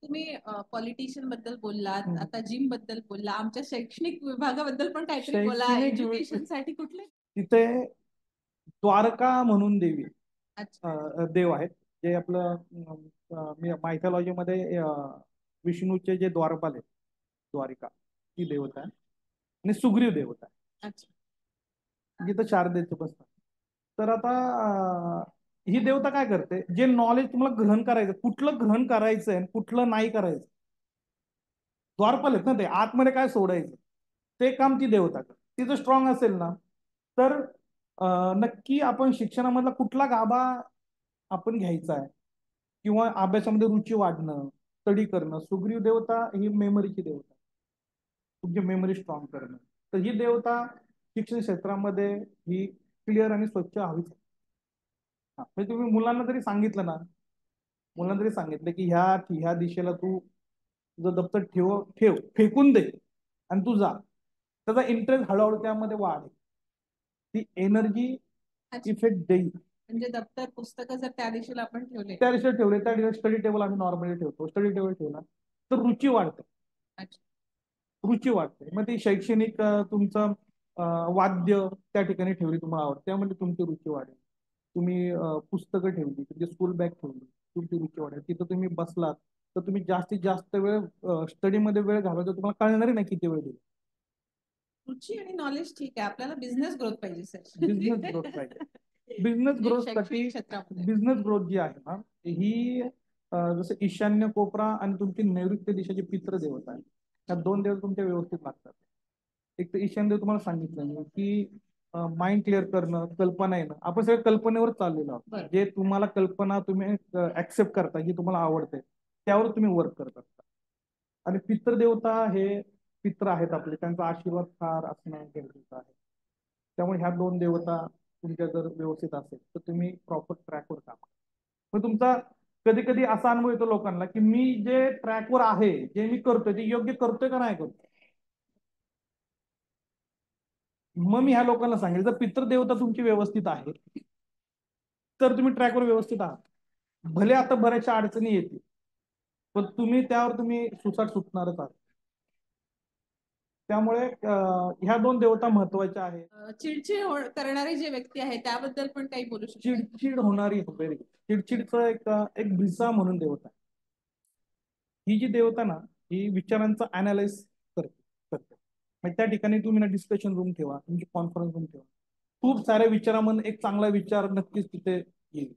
तुम्ही पॉलिटिशियन बद्दल बोललात, आता जिम बद्दल बोलला, आमच्या शैक्षणिक विभागाबद्दल पण काहीतरी बोला. एज्युकेशन साठी कुठले? तिथे द्वारका म्हणून देवी देव आहेत, जे आपलं मायथॉलॉजी मध्ये विष्णूचे जे द्वारपाल आहेत, द्वारिका ही देवता आहे. आणि सुग्रीव देवता आहे, जिथं शारदेचं बसतात. तर आता ही देवता काय करते, जे नॉलेज तुम्हाला ग्रहण करायचं, कुठलं ग्रहण करायचंय आणि कुठलं नाही करायचं, द्वारपाल आहेत ना ते, आतमध्ये काय सोडायचं ते काम ती देवता करते. ती जर स्ट्रॉंग असेल ना तर नक्की आपण शिक्षणामधला कुठला गाभा आपण घ्यायचा आहे किंवा अभ्यासामध्ये रुची वाढणं, स्टडी करणं. सुग्रीव देवता ही मेमरीची देवता, तुमची मेमरी स्ट्रॉंग करणं. तर ही देवता शिक्षण क्षेत्रामध्ये ही क्लिअर आणि स्वच्छ हवीच. म्हणजे तुम्ही मुलांना जरी सांगितलं ना, मुलांना जरी सांगितलं की ह्या दिशेला तू तुझं दप्तर ठेव फेकून दे आणि तू जा, त्याचा इंटरेस्ट हळूहळू त्यामध्ये वाढ, ती एनर्जी इफेक्ट देईल. म्हणजे दप्तर पुस्तकं जर त्या दिशेला आपण ठेवले, त्या दिशेला ठेवले, त्या दिवशी स्टडी टेबल आम्ही नॉर्मली ठेवतो, स्टडी टेबल ठेवला तर रुची वाढते. रुची वाढते. मग ती शैक्षणिक तुमचं वाद्य त्या ठिकाणी ठेवली तुम्हाला आवडते, त्यामध्ये तुमची रुची वाढेल. तुम्ही पुस्तकं ठेवली, तुमची स्कूल बॅग ठेवली, तुमची रुची वाढेल. तिथं तुम्ही बसलात तर तुम्ही जास्तीत जास्त वेळ स्टडीमध्ये वेळ घालवतो, तुम्हाला कळणारही नाही किती वेळ दिला. रुची आणि नॉलेज ठीक आहे, आपल्याला बिझनेस ग्रोथ पाहिजे सर. बिझनेस ग्रोथ पाहिजे. बिझनेस ग्रोथसाठी बिझनेस ग्रोथ जी आहे ना ही जसं ईशान्य कोपरा आणि तुमची नैऋत्य दिशेची पित्र देवता आहे, ह्या 2 दिवस तुमच्या व्यवस्थित लागतात. एक तर ईशान देव तुम्हाला सांगितलं मी की माइंड क्लिअर करणं, कल्पना येणं. आपण सगळं कल्पनेवर चाललेलो आहोत. जे तुम्हाला कल्पना तुम्ही ऍक्सेप्ट करता, जी तुम्हाला आवडते, त्यावर तुम्ही वर्क करत असता. आणि पितृदेवता हे पित्र आहेत आपले, त्यांचा आशीर्वाद फार असणं गरजेचं आहे. त्यामुळे ह्या 2 देवता तुमच्या जर व्यवस्थित असेल तर तुम्ही प्रॉपर ट्रॅकवर काम करा. मग तुमचा कधी कधी असा अनुभव येतो लोकांना की मी जे ट्रॅकवर आहे, जे मी करतोय ते योग्य करतोय का नाही करतोय. मग मी ह्या लोकांना सांगेल, जर पितृदेवता तुमची व्यवस्थित आहे तर तुम्ही ट्रॅकवर व्यवस्थित आहात. भले आता बऱ्याचशा अडचणी येतील, पण तुम्ही सुसाट सुटणारच आहात. त्यामुळे ह्या 2 देवता महत्वाच्या आहेत. चिडचिड करणारे जे व्यक्ती आहे त्याबद्दल पण काही बोलू शकतो. चिडचिड होणारी, व्हेरी गुड. चिडचिडचं एक ब्रिसा म्हणून देवता. ही जी देवता ना, ही विचारांचा अनालाइज करते. मग त्या ठिकाणी तुम्ही ना डिस्कशन रूम ठेवा, तुमची कॉन्फरन्स रूम ठेवा. खूप साऱ्या विचारामध्ये एक चांगला विचार नक्कीच तिथे येईल.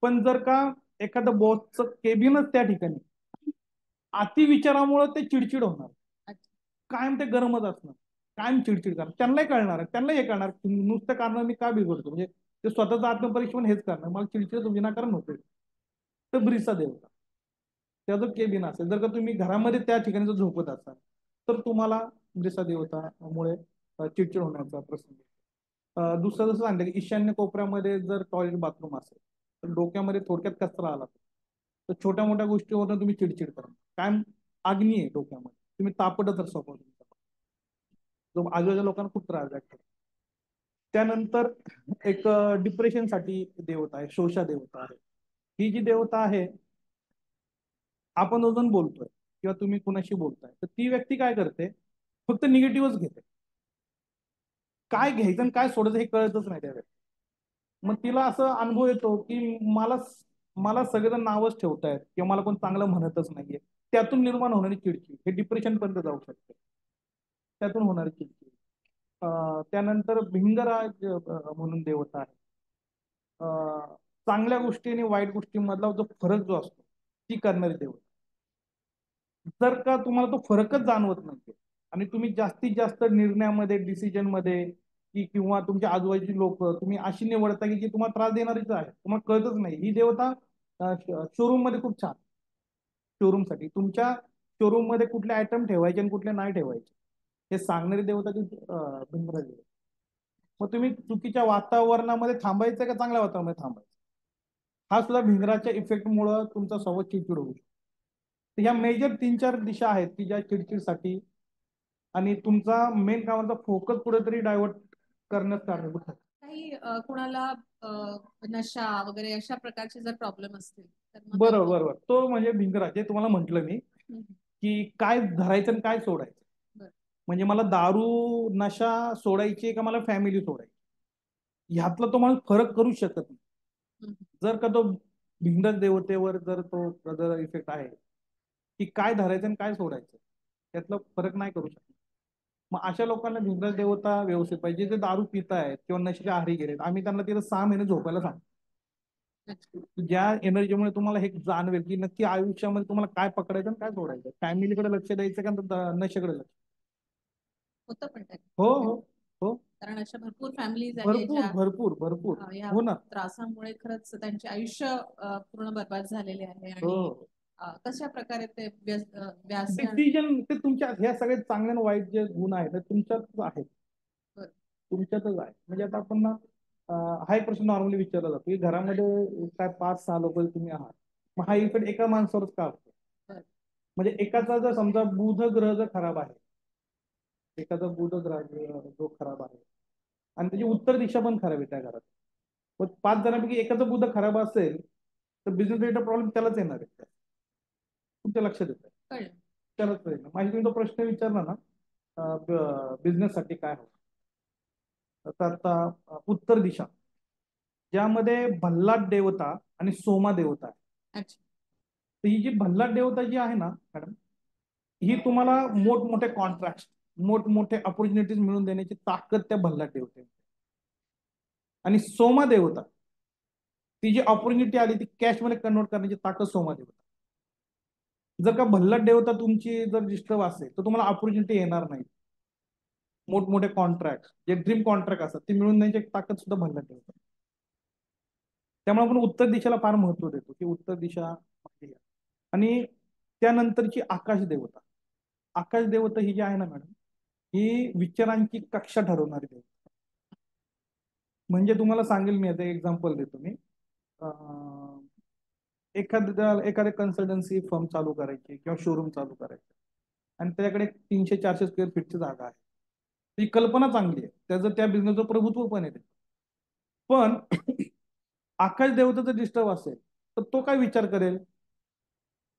पण जर का एखादं बॉसचं केबिनच त्या ठिकाणी, अति विचारामुळे ते चिडचिड होणार, कायम ते गरमच असणार, कायम चिडचिड करणार. त्यांनाही कळणार, त्यांना हे कळणार नुसतं कारण मी का बिघडतो, म्हणजे ते स्वतःचं आत्मपरीक्षण हेच करणार, मला चिडचिड विनाकारण होते. तर ब्रिसा देवता, त्याचं केबिन असेल, जर का तुम्ही घरामध्ये त्या ठिकाणी जर झोपत असाल तर तुम्हाला ब्रिसा देवतामुळे चिडचिड होण्याचा प्रसंग. दुसरं जसं सांगते की ईशान्य कोपऱ्यामध्ये जर टॉयलेट बाथरूम असेल तर डोक्यामध्ये थोडक्यात कचरा आला तर छोट्या मोठ्या गोष्टीवरून तुम्ही चिडचिड करा. काय अग्नी आहे डोक्यामध्ये, तुम्ही तापटच स्वभाव तुमचा, जो आजूबाजूच्या लोकांना खूप त्रासदायक ठरतो. त्यानंतर एक डिप्रेशनसाठी देवता आहे, शोषा देवता आहे. ही जी देवता आहे, आपण अजून बोलतोय किंवा तुम्ही कुणाशी बोलताय तर ती व्यक्ती काय करते, फक्त निगेटिव्हच घेते. काय घ्यायचं आणि काय सोडायचं हे कळतच नाही त्यावेळेस. मग तिला असं अनुभव येतो की मला मला सगळेजण नावच ठेवतायत किंवा मला कोण चांगलं म्हणतच नाहीये. त्यातून निर्माण होणारी चिडचिड हे डिप्रेशन पर्यंत जाऊ शकते. त्यातून होणारी चिडचिड. त्यानंतर भिंगराज म्हणून देवता आहे. चांगल्या गोष्टी आणि वाईट गोष्टींमधला जो फरक जो असतो ती करणारी देवता. जर का तुम्हाला तो फरकच जाणवत नाही आणि तुम्ही जास्तीत जास्त निर्णयामध्ये, डिसिजन मध्ये किंवा तुमच्या आजूबाजूची लोक तुम्ही अशी निवडता की तुम्हाला त्रास देणारीच आहे, तुम्हाला कळतच नाही, ही देवता शोरूम मध्ये खूप छान. शोरूम साठी तुमच्या शोरूम मध्ये कुठले आयटम ठेवायचे आणि कुठले नाही ठेवायचे हे सांगणारी देवता ती भिंगराज देवता. मग तुम्ही चुकीच्या वातावरणामध्ये थांबायचं का चांगल्या वातावरणामध्ये थांबायचं, हा सुद्धा भिंगराच्या इफेक्टमुळे तुमचा स्वभाव चिडचिड होऊ शकतो. तर ह्या मेजर 3-4 दिशा आहेत की ज्या चिडचिडसाठी आणि तुमचा मेन कामाचा फोकस कुठेतरी डायव्हर्ट करण्यास कारणीभूत ठरतात. काही कुणाला नशा वगैरे अशा प्रकारचे जर प्रॉब्लेम असतील तर बरोबर बरोबर, तो म्हणजे भिंगरा जे तुम्हाला म्हंटल मी की काय धरायचं आणि काय सोडायचं. म्हणजे मला दारू नशा सोडायची का मला फॅमिली सोडायची, ह्यातला तो माणूस फरक करू शकत नाही. जर का तो भिंगराज देवतेवर जर तो जर इफेक्ट आहे की काय धरायचं आणि काय सोडायचं त्यातला फरक नाही करू शकत. मग अशा लोकांना भिंगराज देवता व्यवस्थित पाहिजे. जे दारू पितायत किंवा नशेच्या आहारी गेलेत, आम्ही त्यांना तिथं 6 महिने झोपायला सांगतो. ज्या एनर्जीमुळे तुम्हाला हे जाणवेल की नक्की आयुष्यामध्ये तुम्हाला काय पकडायचं आणि काय सोडायचं, फॅमिलीकडे लक्ष द्यायचं का नशेकडे लक्ष. होतं पण हो हो हो, कारण अशा भरपूर फॅमिलीज आहेत भरपूर भरपूर भरपूर. हो ना, त्रासामुळे खरंच त्यांचे आयुष्य पूर्ण बर्बाद झालेले आहे. आणि कशा प्रकारे ते डिसिजन ते तुमच्या ह्या सगळे चांगले आणि वाईट जे गुण आहेत तुमच्यातच आहेत, तुमच्यातच आहे. म्हणजे आता आपण ना हा एक प्रश्न नॉर्मली विचारला जातो की घरामध्ये काय 5-6 लोक तुम्ही आहात, मग हा इफेक्ट एका माणसावरच का असतो. म्हणजे एकाचा जर समजा बुध ग्रह जर खराब आहे, एखादा बुध ग्रह जो खराब आहे आणि त्याची उत्तर दिशा पण खराब आहे त्या घरात, मग 5 जणांपैकी एकाचा बुध खराब असेल तर बिझनेस रिलेटेड प्रॉब्लेम त्यालाच येणार आहे. तुमच्या लक्षात येत आहे त्यालाच येणार. माझी तुम्ही तो प्रश्न विचारला ना बिझनेस साठी काय होतं, तर आता उत्तर दिशा ज्यामध्ये भल्लाट देवता आणि सोमा देवता आहे. तर ही जी भल्लाट देवता जी आहे ना मॅडम, ही तुम्हाला मोठमोठे कॉन्ट्रॅक्ट, मोठमोठे ऑपॉर्च्युनिटीज मिळून देण्याची ताकद त्या भल्लाट देवते. आणि सोमा देवता ती जी ऑपॉर्च्युनिटी आली ती कॅश मध्ये कन्वर्ट करण्याची ताकद सोमा देवता. जर का भल्लाट देवता तुमची जर डिस्टर्ब असेल तर तुम्हाला ऑपॉर्च्युनिटी येणार नाही. मोठमोठे कॉन्ट्रॅक्ट जे ड्रीम कॉन्ट्रॅक्ट असतात ते मिळून द्यायची ताकद सुद्धा भल्लाट देवता. त्यामुळे आपण उत्तर दिशेला फार महत्व देतो की उत्तर दिशा आपली आहे. आणि त्यानंतरची आकाश देवता. आकाश देवता ही जी आहे ना मॅडम, ही विचारांची कक्षा ठरवणारी देवता. म्हणजे तुम्हाला सांगेल, मी आता एक्झाम्पल देतो मी. एखाद्या कन्सल्टन्सी फर्म चालू करायची किंवा शोरूम चालू करायचे आणि त्याच्याकडे 300-400 स्क्वेअर फीटची जागा आहे. ती कल्पना चांगली आहे, त्याचं त्या बिझनेसचं प्रभुत्व पण आहे. पण आकाश देवताचा डिस्टर्ब असेल तर तो काय विचार करेल,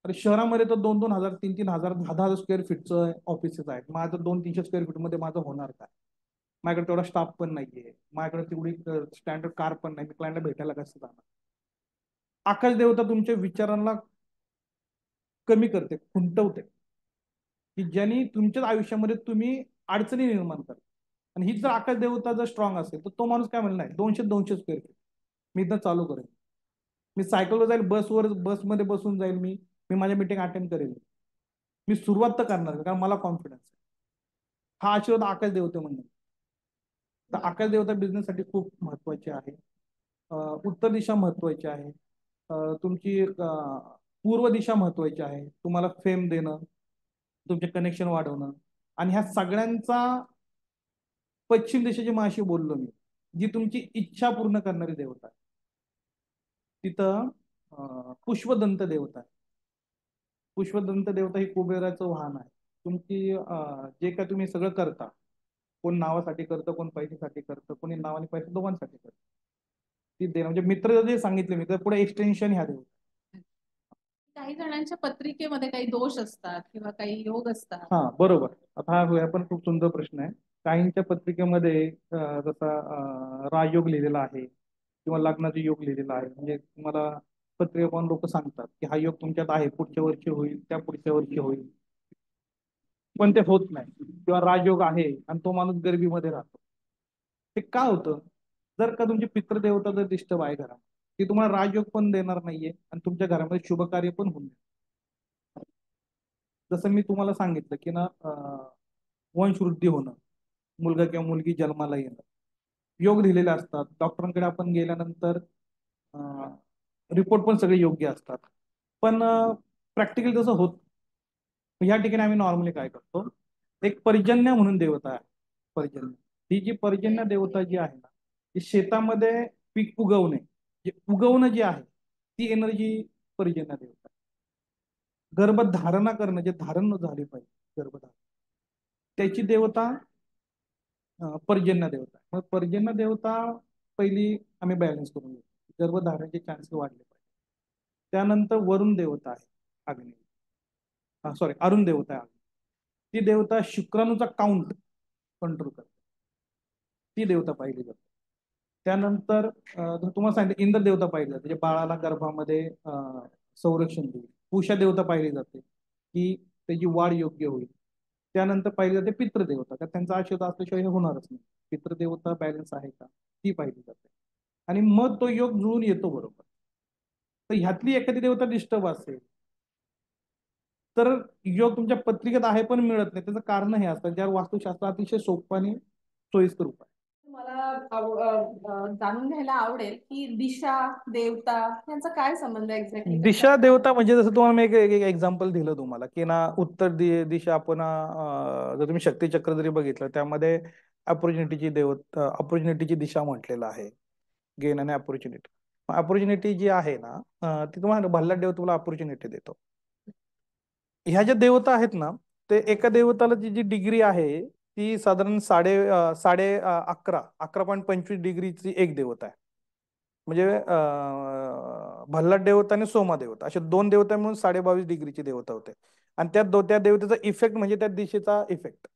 अरे शहरामध्ये तर 2-2 हजार 3-3 हजार 10-10 स्क्वेअर फीटचं ऑफिसेस आहेत, माझं 200-300 स्क्वेअर फीट मध्ये माझं होणार काय? माझ्याकडे तेवढा स्टाफ पण नाहीये, माझ्याकडे तेवढी स्टँडर्ड कार पण नाही, मी क्लायंटला भेटायला कसं जाणार? आकाश देवता तुमच्या विचारांना कमी करते, खुंटवते, की ज्यांनी तुमच्याच आयुष्यामध्ये तुम्ही अडचणी निर्माण करा. आणि ही जर आकाश देवता जर स्ट्रॉंग असेल तर तो माणूस काय म्हणणार, 200-200 स्क्वेअर फीट मी इथं चालू करेन, मी सायकलवर जाईल, बसमध्ये बसून जाईल, मी मी माझ्या मीटिंग अटेंड करेल, मी सुरुवात तर करणार कारण मला कॉन्फिडन्स आहे. हा आशीर्वाद आकाश देवते म्हणून. तर आकाश देवता बिझनेससाठी खूप महत्वाचे आहे. उत्तर दिशा महत्वाची आहे. तुमची पूर्व दिशा महत्वाची आहे, तुम्हाला फेम देणं, तुमचे कनेक्शन वाढवणं. आणि ह्या सगळ्यांचा पश्चिम दिशेची माशी बोललो मी, जी तुमची इच्छा पूर्ण करणारी देवता आहे. तिथं पुष्पदंत देवता आहे. पुष्पदंत देवता ही कुबेराचं वाहन आहे. तुमची जे काय तुम्ही सगळं करता, कोण नावासाठी करतं, कोण पैशासाठी करतं, कोणी नाव आणि पैसे दोघांसाठी करतं, ती देणं म्हणजे मित्र जे सांगितले मी तर पुढे एक्सटेन्शन ह्या देवता. काही जणांच्या पत्रिकेमध्ये काही दोष असतात किंवा काही योग असतात. हा बरोबर. आता हा पण खूप सुंदर प्रश्न आहे. काहींच्या पत्रिकेमध्ये जसा राजयोग लिहिलेला आहे किंवा लग्नाचा योग लिहिलेला आहे, म्हणजे तुम्हाला पत्रिका पाहून लोक सांगतात की हा योग तुमच्यात आहे, पुढच्या वर्षी होईल, त्या पुढच्या वर्षी होईल, पण ते होत नाही. किंवा राजयोग आहे आणि तो माणूस गरिबीमध्ये राहतो. ते का होतं? जर का तुमची पितृदेवता जर डिस्टर्ब आहे घरात, ती तुम्हाला राजयोग पण देणार नाहीये आणि तुमच्या घरामध्ये शुभ कार्य पण होऊन. जसं मी तुम्हाला सांगितलं की ना, वंशवृद्धी होणं, मुलगा किंवा मुलगी जन्माला येणं, योग दिलेले असतात. डॉक्टरांकडे आपण गेल्यानंतर रिपोर्ट पण सगळे योग्य असतात, पण प्रॅक्टिकल तसं होत. या ठिकाणी आम्ही नॉर्मली काय करतो, एक पर्जन्य म्हणून देवता आहे. पर्जन्य, ही जी पर्जन्य देवता जी आहे ना, ती शेतामध्ये पीक उगवणे, जे उगवणं जे आहे ती एनर्जी पर्जन्य देवता. गर्भधारणा करणं, जे धारण झाले पाहिजे गर्भधारण, त्याची देवता पर्जन्य देवता. मग पर्जन्य देवता पहिली आम्ही बॅलन्स करून घेतो, गर्भधारणाचे चान्सेस वाढले पाहिजे. त्यानंतर वरुण देवता आहे, अग्नी, सॉरी अरुण देवता आहे. ती देवता शुक्राणूचा काउंट कंट्रोल करते, ती देवता पाहिली जाते. त्यानंतर तुम्हाला सांगितलं इंद्र देवता पाहिली जाते, म्हणजे बाळाला गर्भामध्ये संरक्षण देईल. उषा देवता पाहिली जाते की त्याची वाढ योग्य होईल. त्यानंतर पाहिली जाते पितृदेवता, तर त्यांचा आशीर्वाद असल्याशिवाय हे होणारच नाही. पितृदेवता बॅलन्स आहे का ती पाहिली जाते, आणि मग तो योग जुळून येतो बरोबर. तर ह्यातली एखादी देवता डिस्टर्ब असेल तर योग तुमच्या पत्रिकेत आहे पण मिळत नाही. त्याचं कारण हे असतं, ज्या वास्तुशास्त्र अतिशय सोपं आणि सोयीस्कर उपाय. मला जाणून घ्यायला आवडेल की दिशा देवता यांचा काय संबंध एक्झॅक्टली? दिशा देवता म्हणजे जसं तुम्हाला मी एक एक्झाम्पल दिलं तुम्हाला की ना, उत्तर दिशा आपण जर तुम्ही शक्तिचक्र जरी बघितलं त्यामध्ये अपॉर्च्युनिटीची देवता, अपॉर्च्युनिटीची दिशा म्हटलेलं आहे, गेन आणि अपॉर्च्युनिटी. अपॉर्च्युनिटी जी आहे ना, ती तुम्हाला भल्लाट देव तुम्हाला अपॉर्च्युनिटी देतो. ह्या ज्या देवता आहेत ना, ते एका देवताला जी जी डिग्री आहे ती साधारण साडे साडे 11.25 डिग्रीची एक देवता आहे. म्हणजे भल्लाट देवता आणि सोमा देवता असे दोन देवता मिळून 22.5 डिग्रीची देवता होते. आणि त्या देवतेचा इफेक्ट म्हणजे त्या दिशेचा इफेक्ट,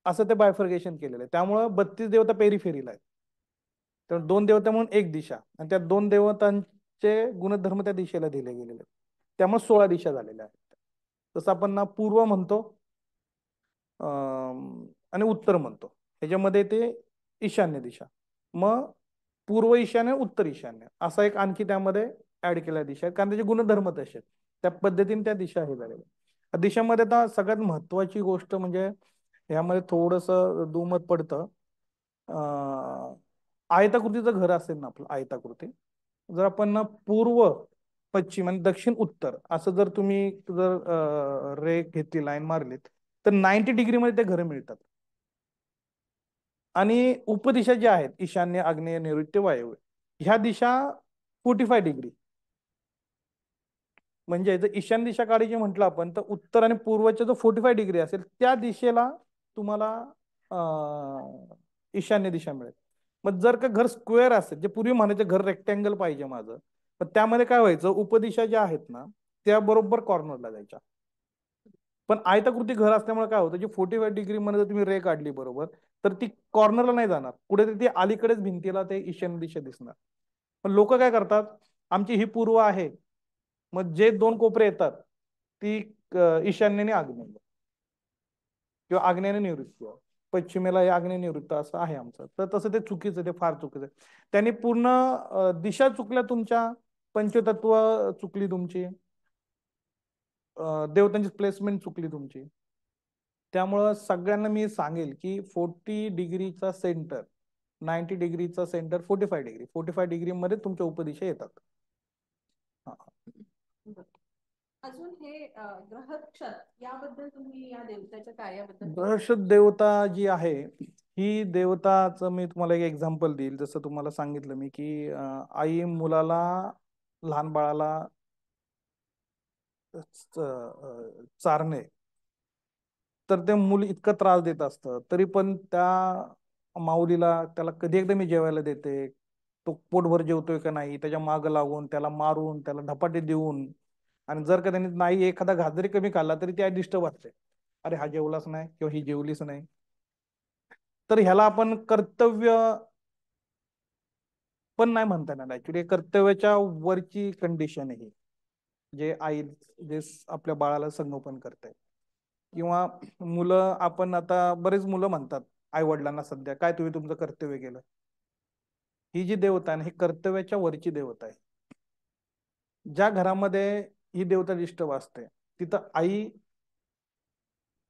असं ते बायफर्गेशन केलेलं आहे. त्यामुळं 32 देवता पेरिफेरीला आहेत. तर दोन देवता म्हणून एक दिशा, आणि त्या दोन देवतांचे गुणधर्म त्या दिशेला दिले गेलेले आहेत. त्यामुळे 16 दिशा झालेल्या आहेत. तसं आपण ना पूर्व म्हणतो आणि उत्तर म्हणतो, ह्याच्यामध्ये ते ईशान्य दिशा. मग पूर्व ईशान्य उत्तर ईशान्य असा एक आणखी त्यामध्ये ऍड केलेल्या दिशा आहेत, कारण त्याचे गुणधर्म तसे आहेत. त्या पद्धतीने त्या दिशा हे झालेल्या. दिशामध्ये आता सगळ्यात महत्वाची गोष्ट म्हणजे यामध्ये थोडस दुमत पडतं. आयताकृतीचं घर असेल ना आपलं आयताकृती, जर आपण ना पूर्व पश्चिम आणि दक्षिण उत्तर असं जर तुम्ही जर रेख घेतली, लाईन मारलीत, तर 90 डिग्री मध्ये ते घर मिळतात. आणि उपदिशा ज्या आहेत ईशान्य, आग्नेय, नैऋत्य, वायव्य, ह्या दिशा 45 डिग्री. म्हणजे जर ईशान्य दिशा काढायची म्हटलं आपण, तर उत्तर आणि पूर्वच्या जो 45 डिग्री असेल त्या दिशेला तुम्हाला ईशान्य दिशा मिळेल. मग जर का घर स्क्वेअर असेल, जे पूर्वी म्हणायचे घर रेक्टँगल पाहिजे माझं, तर त्यामध्ये काय व्हायचं, उपदिशा ज्या आहेत ना त्या बरोबर कॉर्नरला जायच्या. पण आयताकृती घर असल्यामुळे काय होतं, जी 45 डिग्री मध्ये जर तुम्ही रे काढली बरोबर, तर ती कॉर्नरला नाही जाणार, कुठेतरी ती अलीकडेच भिंतीला ते ईशान्य दिशा दिसणार. पण लोक काय करतात, आमची ही पूर्व आहे, मग जे दोन कोपरे येतात ती ईशान्येने आग्नेय किंवा आग्नेयाने निवृत्ती, पश्चिमेला हे आग्नेय निवृत्त असं आहे आमचं. तर तसं ते चुकीचं, ते फार चुकीचं. त्यांनी पूर्ण दिशा चुकल्या तुमच्या, पंचतत्व चुकली तुमची, देवतांची प्लेसमेंट चुकली तुमची. त्यामुळं सगळ्यांना मी सांगेल की 40 डिग्रीचा सेंटर, 90 डिग्रीचा सेंटर, 45 डिग्री मध्ये तुमच्या उपदिशा येतात. अजून हे ग्रहक्षत याबद्दल तुम्ही या देवताच्या कार्याबद्दल. ग्रहक्षत देवता जी आहे, ही देवताचं मी तुम्हाला एक एक्झाम्पल देईल. जसं तुम्हाला सांगितलं मी की आई मुलाला, लहान बाळाला चारणे, तर ते मूल इतकं त्रास देत असतं, तरी पण त्या माऊलीला, त्याला कधी एकदा मी जेवायला देते, तो पोटभर जेवतोय का नाही त्याच्या माग लागून, त्याला मारून, त्याला धपाटे देऊन, आणि जर का त्यांनी नाही एखादा घास जरी कमी खाल्ला तरी त्या डिस्टर्ब वाटते, अरे हा जेवलाच नाही किंवा ही जेवलीच नाही. तर ह्याला आपण कर्तव्य पण नाही म्हणता येणार, ऍक्च्युली कर्तव्याच्या वरची कंडिशन आहे, जे आई जे आपल्या बाळाला संगोपन करते. किंवा मुलं, आपण आता बरेच मुलं म्हणतात आई वडिलांना सध्या, काय तुम्ही तुमचं कर्तव्य केलं. ही जी देवता आहे ही कर्तव्याच्या वरची देवता आहे. ज्या घरामध्ये ही देवता डिस्टर्ब असते, तिथं आई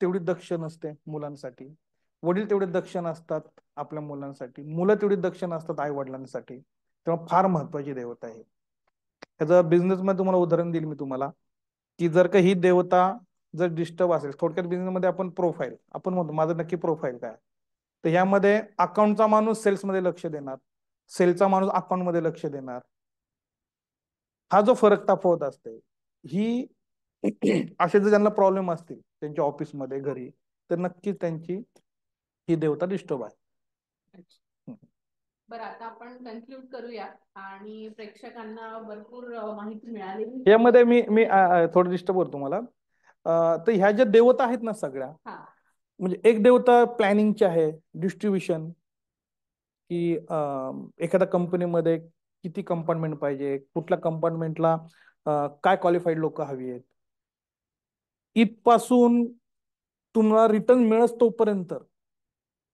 तेवढी दक्ष नसते मुलांसाठी, वडील तेवढे दक्ष नसतात आपल्या मुलांसाठी, मुलं तेवढी दक्ष नसतात आई वडिलांसाठी. तेव्हा फार महत्वाची देवता आहे. त्याचं बिझनेस मध्ये तुम्हाला उदाहरण देईल मी तुम्हाला, की जर का ही देवता जर डिस्टर्ब असेल, थोडक्यात बिझनेस मध्ये आपण प्रोफाईल, आपण म्हणतो माझं नक्की प्रोफाईल काय, तर यामध्ये अकाउंटचा माणूस सेल्स मध्ये लक्ष देणार, सेलचा माणूस अकाउंट मध्ये लक्ष देणार. हा जो फरक तापवत असते, ही असे जर ज्यांना प्रॉब्लेम असतील त्यांच्या ऑफिसमध्ये, घरी, तर नक्कीच त्यांची ही देवता डिस्टर्ब आहे. बरं, आता आपण कन्क्लूड करूया, आणि प्रेक्षकांना भरपूर माहिती मिळाली. यामध्ये मी मी थोडं डिस्टर्ब करतो तुम्हाला. तर ह्या ज्या देवता आहेत ना सगळ्या, म्हणजे एक देवता प्लॅनिंगची आहे, डिस्ट्रीब्युशन, की एखाद्या कंपनीमध्ये किती कंपार्टमेंट पाहिजे, कुठल्या कंपार्टमेंटला काय क्वालिफाईड लोक हवी आहेत, इथपासून तुम्हाला रिटर्न मिळत तोपर्यंत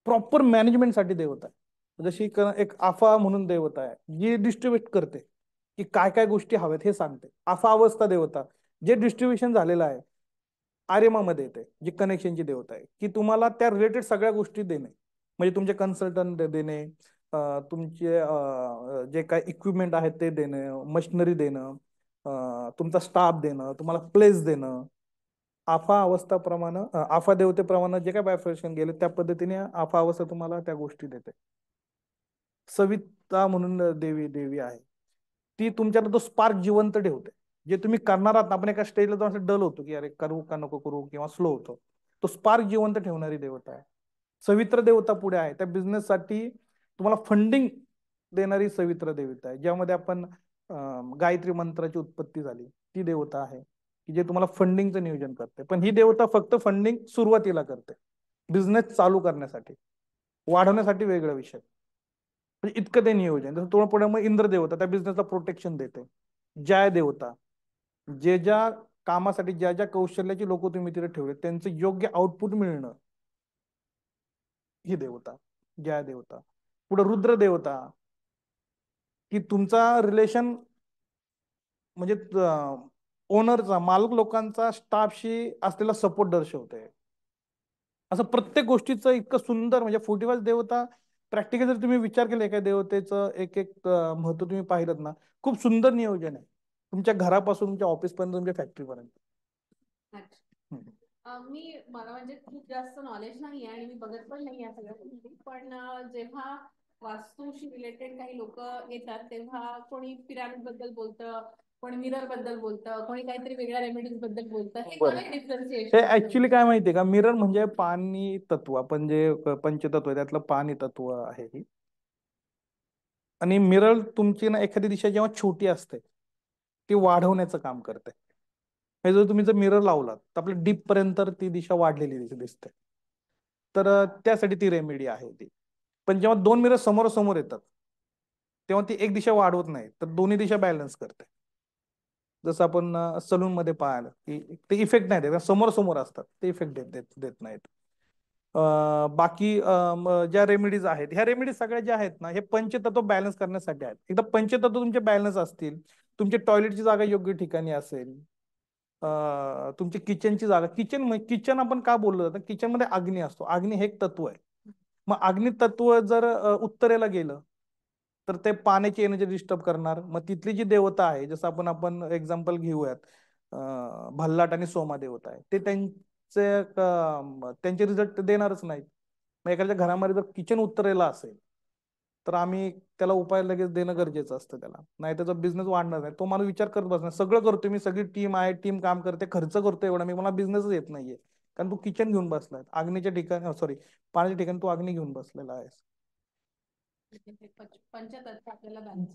प्रॉपर मॅनेजमेंटसाठी देवता आहे. जशी एक आफा म्हणून देवता आहे, जी डिस्ट्रीब्युट करते, की काय काय गोष्टी हव्यात हे सांगते. आफा अवस्था देवता, जे डिस्ट्रीब्युशन झालेलं आहे, आर्यमामध्ये येते, जी कनेक्शनची देवता आहे, की तुम्हाला त्या रिलेटेड सगळ्या गोष्टी देणे, म्हणजे तुमचे कन्सल्टंट देणे, तुमचे जे काय इक्विपमेंट आहेत ते देणं, मशिनरी देणं, तुमचा स्टाफ देणं, तुम्हाला प्लेस देणं. आफा अवस्थाप्रमाणे, आफा देवतेप्रमाणे जे काय बायफर्शन गेले त्या पद्धतीने आफा अवस्था तुम्हाला त्या गोष्टी देते. सविता म्हणून देवी आहे, ती तुमच्यात तो स्पार्क जिवंत ठेवते. जे तुम्ही करणार आहात, आपण एका स्टेजला जाऊन असं डल होतो की अरे करू का नको करू, किंवा स्लो होतो, तो स्पार्क जिवंत ठेवणारी देवता आहे. सवित्र देवता पुढे आहे, त्या बिझनेस साठी तुम्हाला फंडिंग देणारी सवित्र देवता आहे, ज्यामध्ये आपण गायत्री मंत्राची उत्पत्ती झाली, ती देवता आहे, की जे तुम्हाला फंडिंगचं नियोजन करते. पण ही देवता फक्त फंडिंग सुरुवातीला करते, बिझनेस चालू करण्यासाठी, वाढवण्यासाठी वेगळा विषय. म्हणजे इतकं ते नियोजन. जसं थोडं पुढे मग इंद्र देवता त्या बिझनेसला प्रोटेक्शन देते. जय देवता, जे ज्या कामासाठी ज्या ज्या कौशल्याची लोक तुम्ही तिथे ठेवले त्यांचं योग्य आउटपुट मिळणं, ही देवता जय देवता. पुढे रुद्र देवता, की तुमचा रिलेशन म्हणजे ओनरचा, मालक लोकांचा स्टाफशी असलेला सपोर्ट दर्शवते. असं प्रत्येक गोष्टीचं इतकं सुंदर, म्हणजे 45 देवता प्रॅक्टिकल जर तुम्ही विचार केला एका देवतेचं एक एक महत्व तुम्ही पाहिलं ना, खूप सुंदर नियोजन आहे. तुमच्या घरापासून तुमच्या ऑफिस पर्यंत, तुमच्या फॅक्टरी पर्यंत. मला म्हणजे खूप जास्त नॉलेज नाही आहे आणि मी बघत पण नाही या सगळ्या गोष्टी, पण जेव्हा वास्तूशी रिलेटेड काही लोक येतात तेव्हा कोणी पिरामिड बद्दल बोलतं, कोणी मिरर बद्दल बोलतं, कोणी काहीतरी वेगळ्या रेमेडीज बद्दल बोलतं. हे काय डिफरन्सिएशन? हे ऍक्च्युली काय माहितीये का, मिरर म्हणजे पाणी तत्व, आपण जे पंचतत्व आहे त्यातलं पाणी तत्व आहे ही. आणि मिरर तुमची ना एखादी दिशा जेव्हा छोटी असते ती वाढवण्याचं काम करते. हे जर तुम्ही मिरर लावलात तर आपल्या डीप पर्यंत ती दिशा वाढलेली दिसते. तर त्यासाठी ती रेमेडी आहे ती. पण जेव्हा दोन मिरर समोर समोर येतात तेव्हा ती एक दिशा वाढवत नाही, तर दोन्ही दिशा बॅलन्स करते. जसं आपण सलून मध्ये पाहायला की ते इफेक्ट नाही देत, समोर समोर असतात ते इफेक्ट देत नाहीत. बाकी ज्या रेमेडीज आहेत, ह्या रेमेडीज सगळ्या ज्या आहेत ना, हे पंचतत्व बॅलन्स करण्यासाठी आहेत. एकदा पंचतत्व तुमचे बॅलन्स असतील, तुमची टॉयलेटची जागा योग्य ठिकाणी असेल, तुमची किचनची जागा, किचन आपण का बोललो जातं, किचन मध्ये अग्नी असतो, अग्नी हे एक तत्व आहे. मग अग्नि तत्व जर उत्तरेला गेलं तर ते पाण्याची एनर्जी डिस्टर्ब करणार. मग तिथली जी देवता आहे, जसं आपण एक्झाम्पल घेऊयात, भल्लाट आणि सोमा देवता आहे, ते त्यांचे रिझल्ट देणारच नाहीत. मग एखाद्या घरामध्ये जर किचन उत्तरेला असेल तर आम्ही त्याला उपाय लगेच देणं गरजेचं असतं त्याला, नाही त्याचा बिझनेस वाढणार नाही. तो माणूस विचार करत बसणार, सगळं करतो मी, सगळी टीम आहे, टीम काम करते, खर्च करतो एवढा, मी मला बिझनेसच येत नाहीये. कारण तू किचन घेऊन बसलाय, अग्नीच्या ठिकाणी, सॉरी, पाण्याच्या ठिकाणी तू अग्नी घेऊन बसलेला आहेस.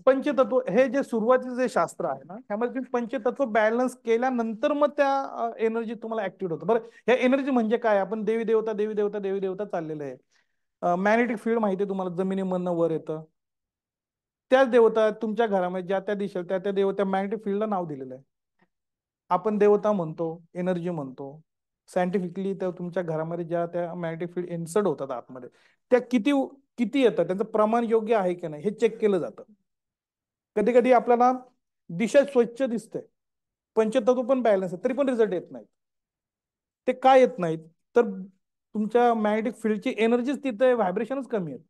पंचतत्व हे जे सुरुवातीचं जे शास्त्र आहे ना, त्यामध्ये तुम्ही पंचतत्व बॅलन्स केल्यानंतर मग त्या एनर्जी तुम्हाला ऍक्टिव्ह होतं. बरं, ह्या एनर्जी म्हणजे काय, आपण देवी देवता देवी देवता देवी देवता चाललेलं आहे. मॅग्नेटिक फील्ड माहिती आहे तुम्हाला, जमिनीमधनं वर येतं. त्याच देवता तुमच्या घरामध्ये ज्या त्या दिशेला त्या त्या देवता मॅग्नेटिक फील्डला नाव दिलेलं आहे. आपण देवता म्हणतो, एनर्जी म्हणतो. सायंटिफिकली त्या तुमच्या घरामध्ये ज्या त्या मॅग्नेटिक फील्ड इन्सर्ट होतात आतमध्ये, त्या किती किती येतात, त्यांचं प्रमाण योग्य आहे की नाही हे चेक केलं जातं. कधी कधी आपल्याला दिशा स्वच्छ दिसते, पंचतत्व पण बॅलन्स आहे, तरी पण रिझल्ट येत नाहीत. ते काय येत नाहीत, तर तुमच्या मॅग्नेटिक फील्डची एनर्जीच तिथे व्हायब्रेशनच कमी आहेत.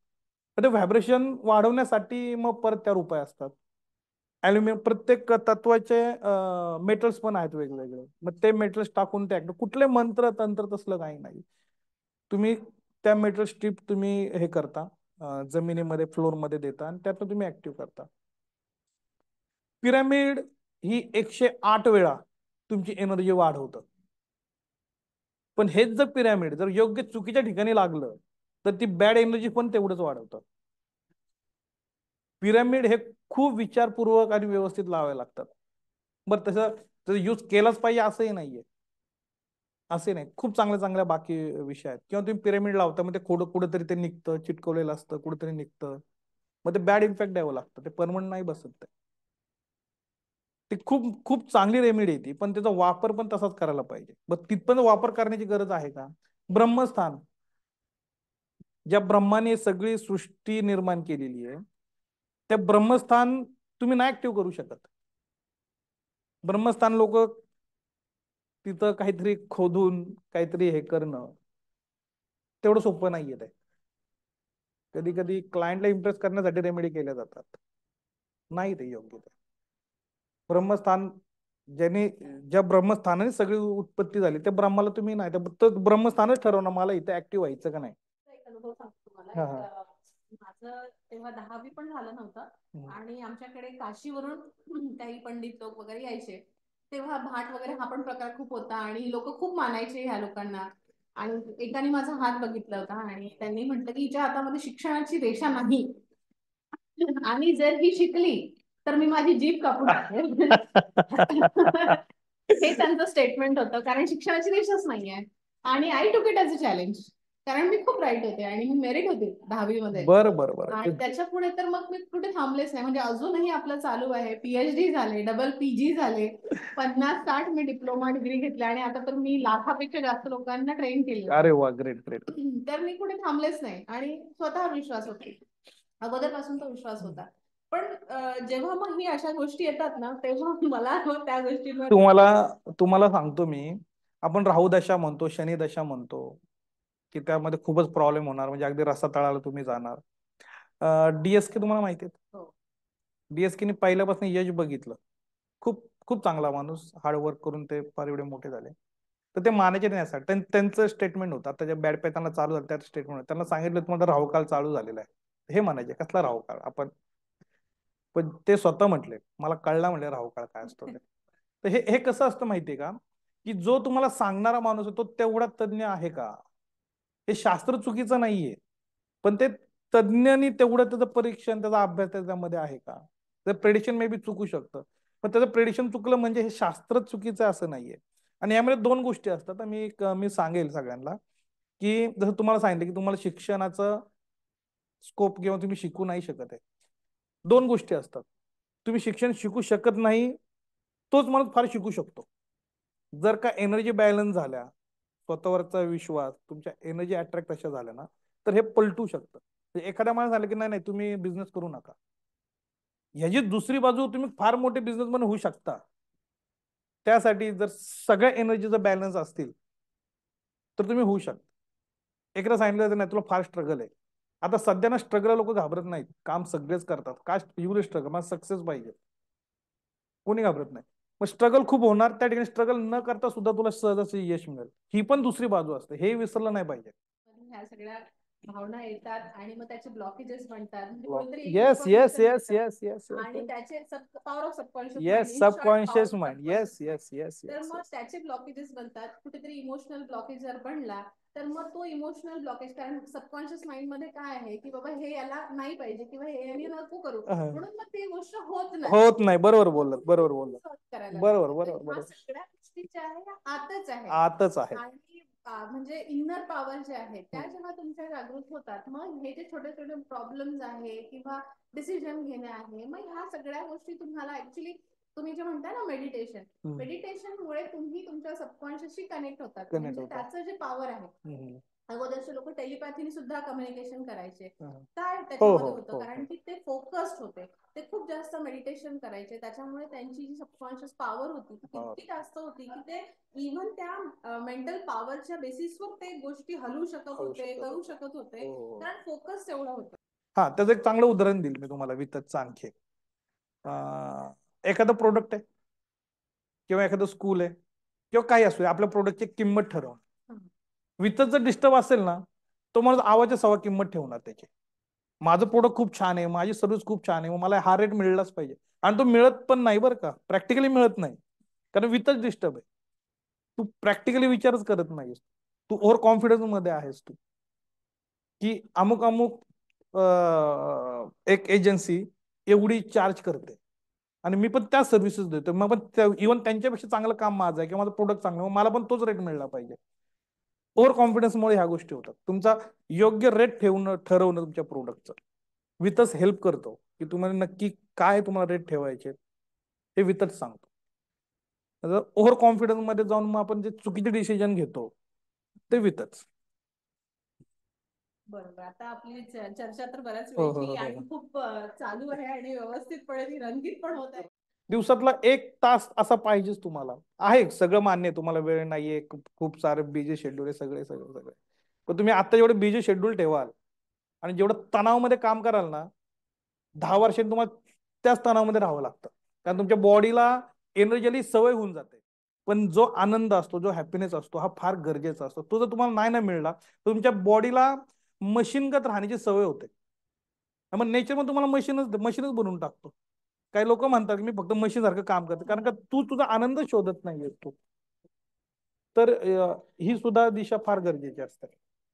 ते व्हायब्रेशन वाढवण्यासाठी मग परत त्यावर उपाय असतात. ऍल्युमिनियम, प्रत्येक तत्वाचे मेटल्स पण आहेत वेगवेगळे, मग ते मेटल्स टाकून ते कुठले मंत्र तंत्र तसलं काही नाही. तुम्ही त्या मेटल स्ट्रीप तुम्ही हे करता, जमिनीमध्ये फ्लोर मध्ये देता आणि त्यातून तुम्ही ऍक्टिव्ह करता. पिरामिड ही 108 वेळा तुमची एनर्जी वाढवतं. पण हेच जर पिरामिड जर योग्य चुकीच्या ठिकाणी लागलं तर ती बॅड एनर्जी पण तेवढंच वाढवतं. पिरामिड हे खूप विचारपूर्वक आणि व्यवस्थित लावावे लागतात. बरं, तसं यूज केलाच पाहिजे असंही नाहीये, असे नाही, खूप चांगल्या चांगल्या बाकी विषय आहेत. किंवा तुम्ही पिरामिड लावता मग ते कुठंतरी ते निघतं, चिटकवलेलं असतं, कुठेतरी निघतं, मग ते बॅड इम्पॅक्ट द्यावं लागतं, ते परमनंट नाही बसत. ते खूप खूप चांगली रेमेडी आहे ती, पण त्याचा वापर पण तसाच करायला पाहिजे. मग तिथपर्यंत वापर करण्याची गरज आहे का? ब्रह्मस्थान, ज्या ब्रह्माने सगळी सृष्टी निर्माण केलेली आहे, त्या ब्रह्मस्थान तुम्ही नाही ऍक्टिव्ह करू शकत. ब्रह्मस्थान लोक तिथं काहीतरी खोदून काहीतरी हे करणं तेवढं सोपं नाहीये. ते कधी कधी क्लायंटला इम्प्रेस करण्यासाठी रेमेडी केल्या जातात, नाही ते योग्य. ते ब्रह्मस्थान ज्याने, ज्या ब्रह्मस्थानाने सगळी उत्पत्ती झाली त्या ब्रह्माला तुम्ही नाही, तर ब्रह्मस्थानच ठरवणं मला इथे ऍक्टिव्ह व्हायचं का नाही. एक अनुभव सांगतो तुम्हाला. माझं तेव्हा 10वी पण झालं नव्हतं आणि आमच्याकडे काशीवरून काही पंडित लोक वगैरे यायचे. तेव्हा भाट वगैरे हा पण प्रकार खूप होता आणि लोक खूप मानायचे ह्या लोकांना. आणि एकाने माझा हात बघितला होता आणि त्यांनी म्हटलं की हिच्या हातामध्ये शिक्षणाची रेषा नाही आणि जर ही शिकली तर मी माझी जीभ कापून टाकेल. हे त्यांचं स्टेटमेंट होतं, कारण शिक्षणाची रेषाच नाहीये. आणि आय टूक इट ॲज अ चॅलेंज, कारण मी खूप राईट होते आणि मी मेरिट होते 10वी मध्ये. बरं. आणि त्याच्या पुढे तर मग मी कुठे थांबलेच नाही, म्हणजे अजूनही आपलं चालू आहे. पीएचडी झाले, डबल पीजी झाले, 50-60 मी डिप्लोमा डिग्री घेतल्या आणि आता तर मी लाखापेक्षा जास्त लोकांना ट्रेन केले. अरे वा, ग्रेट ग्रेट. तर मी कुठे थांबलेच नाही आणि स्वतःवर विश्वास होता, अगोदरपासून तो विश्वास होता. पण जेव्हा मग ही अशा गोष्टी येतात ना, तेव्हा मला मग त्या गोष्टींवर तुम्हाला तुम्हाला सांगतो मी, आपण राहू दशा म्हणतो, शनी दशा म्हणतो, की त्यामध्ये खूपच प्रॉब्लेम होणार, म्हणजे अगदी रस्ता तळाला तुम्ही जाणार. डीएसके तुम्हाला माहिती आहे? हो. डीएसकेने पहिल्यापासून यश बघितलं. खूप खूप चांगला माणूस, हार्डवर्क करून ते फार एवढे मोठे झाले. तर ते मानायचे नाही असं त्यांचं स्टेटमेंट होतं. आता जे बॅड त्यांना चालू झालं त्या स्टेटमेंट त्यांना सांगितलं तुम्हाला राहुकाळ चालू झालेला आहे. हे म्हणायचे कसला राहुकाळ आपण, पण ते स्वतः म्हटले मला कळला म्हणले राहुकाळ काय असतो ते. तर हे कसं असतं माहितीये का, की जो तुम्हाला सांगणारा माणूस आहे तो तेवढा तज्ञ आहे का, हे शास्त्र चुकीचं नाहीये, पण ते तज्ञांनी तेवढं त्याचं परीक्षण त्याचा अभ्यास त्याच्यामध्ये आहे का. तर प्रेडिक्शन मे बी चुकू शकतं, पण त्याचं प्रेडिक्शन चुकलं म्हणजे हे शास्त्र चुकीचं असं नाहीये. आणि यामध्ये दोन गोष्टी असतात. मी सांगेल सगळ्यांना, की जसं तुम्हाला सांगितलं की तुम्हाला शिक्षणाचं स्कोप किंवा तुम्ही शिकू नाही शकत आहे. दोन गोष्टी असतात. तुम्ही शिक्षण शिकू शकत नाही, तोच माणूस फार शिकू शकतो. जर का एनर्जी बॅलन्स झाल्या, स्वतःवरचा विश्वास, तुमच्या एनर्जी अट्रॅक्ट तशा झाल्या ना, तर हे पलटू शकतं. एखाद्या माणूस झालं की नाही नाही तुम्ही बिझनेस करू नका, ह्याची दुसरी बाजू तुम्ही फार मोठे बिझनेसमॅन होऊ शकता. त्यासाठी जर सगळ्या एनर्जीचा बॅलन्स असतील तर तुम्ही होऊ शकता. एकदा सांगितलं नाही तुला फार स्ट्रगल आहे. आता सध्या ना स्ट्रगल लोक घाबरत नाहीत, काम सगळेच करतात. काय युल स्ट्रगल, मला सक्सेस पाहिजे, कोणी घाबरत नाही. मग स्ट्रगल खूप होणार, त्या ठिकाणी स्ट्रगल न करता सुद्धा तुला सहजाचं यश मिळेल. ही पण दुसरी बाजू असते, हे विसरलं नाही पाहिजे. ह्या सगळ्या भावना येतात आणि मग त्याचे ब्लॉकेजेस बनतात. म्हणजे Block. कोणतरी एक Yes, yes, इन्फॉर्मेशन yes, देतात yes, yes, yes, आणि yes. त्याचे power of subconscious mind, Yes, in short power subconscious of mind. Yes, subconscious mind. yes, yes, तर yes, मग yes. त्याचे ब्लॉकेजेस बनतात. कुठेतरी इमोशनल ब्लॉकेज जर बनला तर मग तो इमोशनल ब्लॉकेज, कारण सबकॉन्शियस माइंड मध्ये काय आहे की बाबा हे याला नाही पाहिजे किंवा हे यांनी नको करू, म्हणून मग ती गोष्ट होत नाही. होत नाही. बरोबर बोललात, बरोबर बोललात. करायला बरोबर लागतं. बरोबर तर ह्या बरोबर. सगळ्या गोष्टी ज्या आहे ह्या आतच आहेत. आतच आहे. आणि म्हणजे इनर पॉवर जे आहे त्या जेव्हा तुमच्या जागृत होतात, मग हे जे छोटे छोटे प्रॉब्लेम्स आहे किंवा डिसिजन घेणे आहे, मग ह्या सगळ्या गोष्टी तुम्हाला ऍक्च्युली तुम्ही जे म्हणता ना मेडिटेशन मुळे तुम्ही तुमच्या सबकॉन्शियसशी कनेक्ट होतात. म्हणजे त्याचं जे पॉवर आहे, अगोदरचे लोक टेलिपॅथीने सुद्धा कम्युनिकेशन करायचे. काय त्याच्यामध्ये होतं, कारण की ते फोकस्ड होते, ते खूप जास्त मेडिटेशन करायचे, त्याच्यामुळे त्यांची जी सबकॉन्शियस पॉवर होती ती इतकी जास्त होती की ते इव्हन त्या मेंटल पॉवरच्या बेसिसवर ते गोष्टी हलवू शकत होते, करू शकत होते, कारण फोकस एवढं होतं. हा, त्याचं एक चांगलं उदाहरण देईल मी तुम्हाला वित्तचं आणखी. एखादं प्रोडक्ट आहे किंवा एखादं स्कूल आहे किंवा काही असू, आपल्या प्रोडक्टची किंमत ठरवणं. वित्तच जर डिस्टर्ब असेल ना, तो माणूस आवाच्या सव्वा किंमत ठेवणार त्याची. माझं प्रोडक्ट खूप छान आहे, माझी सर्व्हिस खूप छान आहे, मग मला हा रेट मिळलाच पाहिजे. आणि तो मिळत पण नाही बरं का, प्रॅक्टिकली मिळत नाही, कारण वित्तच डिस्टर्ब आहे. तू प्रॅक्टिकली विचारच करत नाहीस, तू ओव्हर कॉन्फिडन्स मध्ये आहेस तू, की अमुक अमुक एक एजन्सी एवढी चार्ज करते आणि मी पण त्या सर्व्हिसेस देतो, मग पण इव्हन त्यांच्यापेक्षा चांगलं काम माझं आहे किंवा माझं प्रोडक्ट चांगलं, मग मला पण तोच रेट मिळला पाहिजे. ओव्हर कॉन्फिडन्समुळे ह्या गोष्टी होतात. तुमचा योग्य रेट ठरवणं तुमच्या प्रोडक्टचं वितच हेल्प करतो, की तुम्हाला नक्की काय तुम्हाला रेट ठेवायचे हे वितच सांगतो. ओव्हर कॉन्फिडन्स मध्ये जाऊन मग आपण जे चुकीचे डिसिजन घेतो ते वितच. बरोबर. आता आपली चर्चा तर बऱ्याच हो हो वेळची हो आणि खूप चालू आहे आणि व्यवस्थितपणे ती रंगीत पण होत आहे. दिवसातला 1 तास असा पाहिजेच तुम्हाला. आहे सगळं मान्य, तुम्हाला वेळ नाहीये, खूप सारे बिझी शेड्यूल आहे, सगळे सगळे सगळे, पण तुम्ही आता जेवढे बिझी शेड्यूल ठेवाल आणि जेवढं तणावामध्ये काम कराल ना, 10 वर्षांनी तुम्हाला त्याच तणावामध्ये राहावं लागतं, कारण तुमच्या बॉडीला एनर्जीली सवय होऊन जाते. पण जो आनंद असतो, जो हॅपीनेस असतो, हा फार गरजेचा असतो. तो जर तुम्हाला नाही ना मिळला तर तुमच्या बॉडीला मशीनगत राहण्याची सवय होते. मग नेचरमध्ये तुम्हाला मशीनच बनवून टाकतो. काही लोक म्हणतात की मी फक्त मशीन सारखं काम करते, कारण का तू तुझा आनंद शोधत नाहीये तू. तर ही सुद्धा दिशा फार गरजेची असते.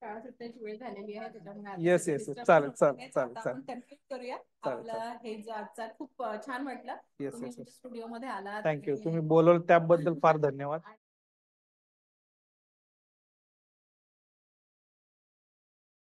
शाळा सुटण्याची वेळ झालेली आहे, त्याच्यामुळे येस येस, चालेल चालेल चालेल आपण चालेल कन्क्लूड करूया. चालेल. आपलं हे जो आजचा खूप छान वाटलं, येस तुम्ही येस येस, स्टुडिओ मध्ये आलात. थँक्यू. तुम्ही बोलवलं त्याबद्दल फार धन्यवाद.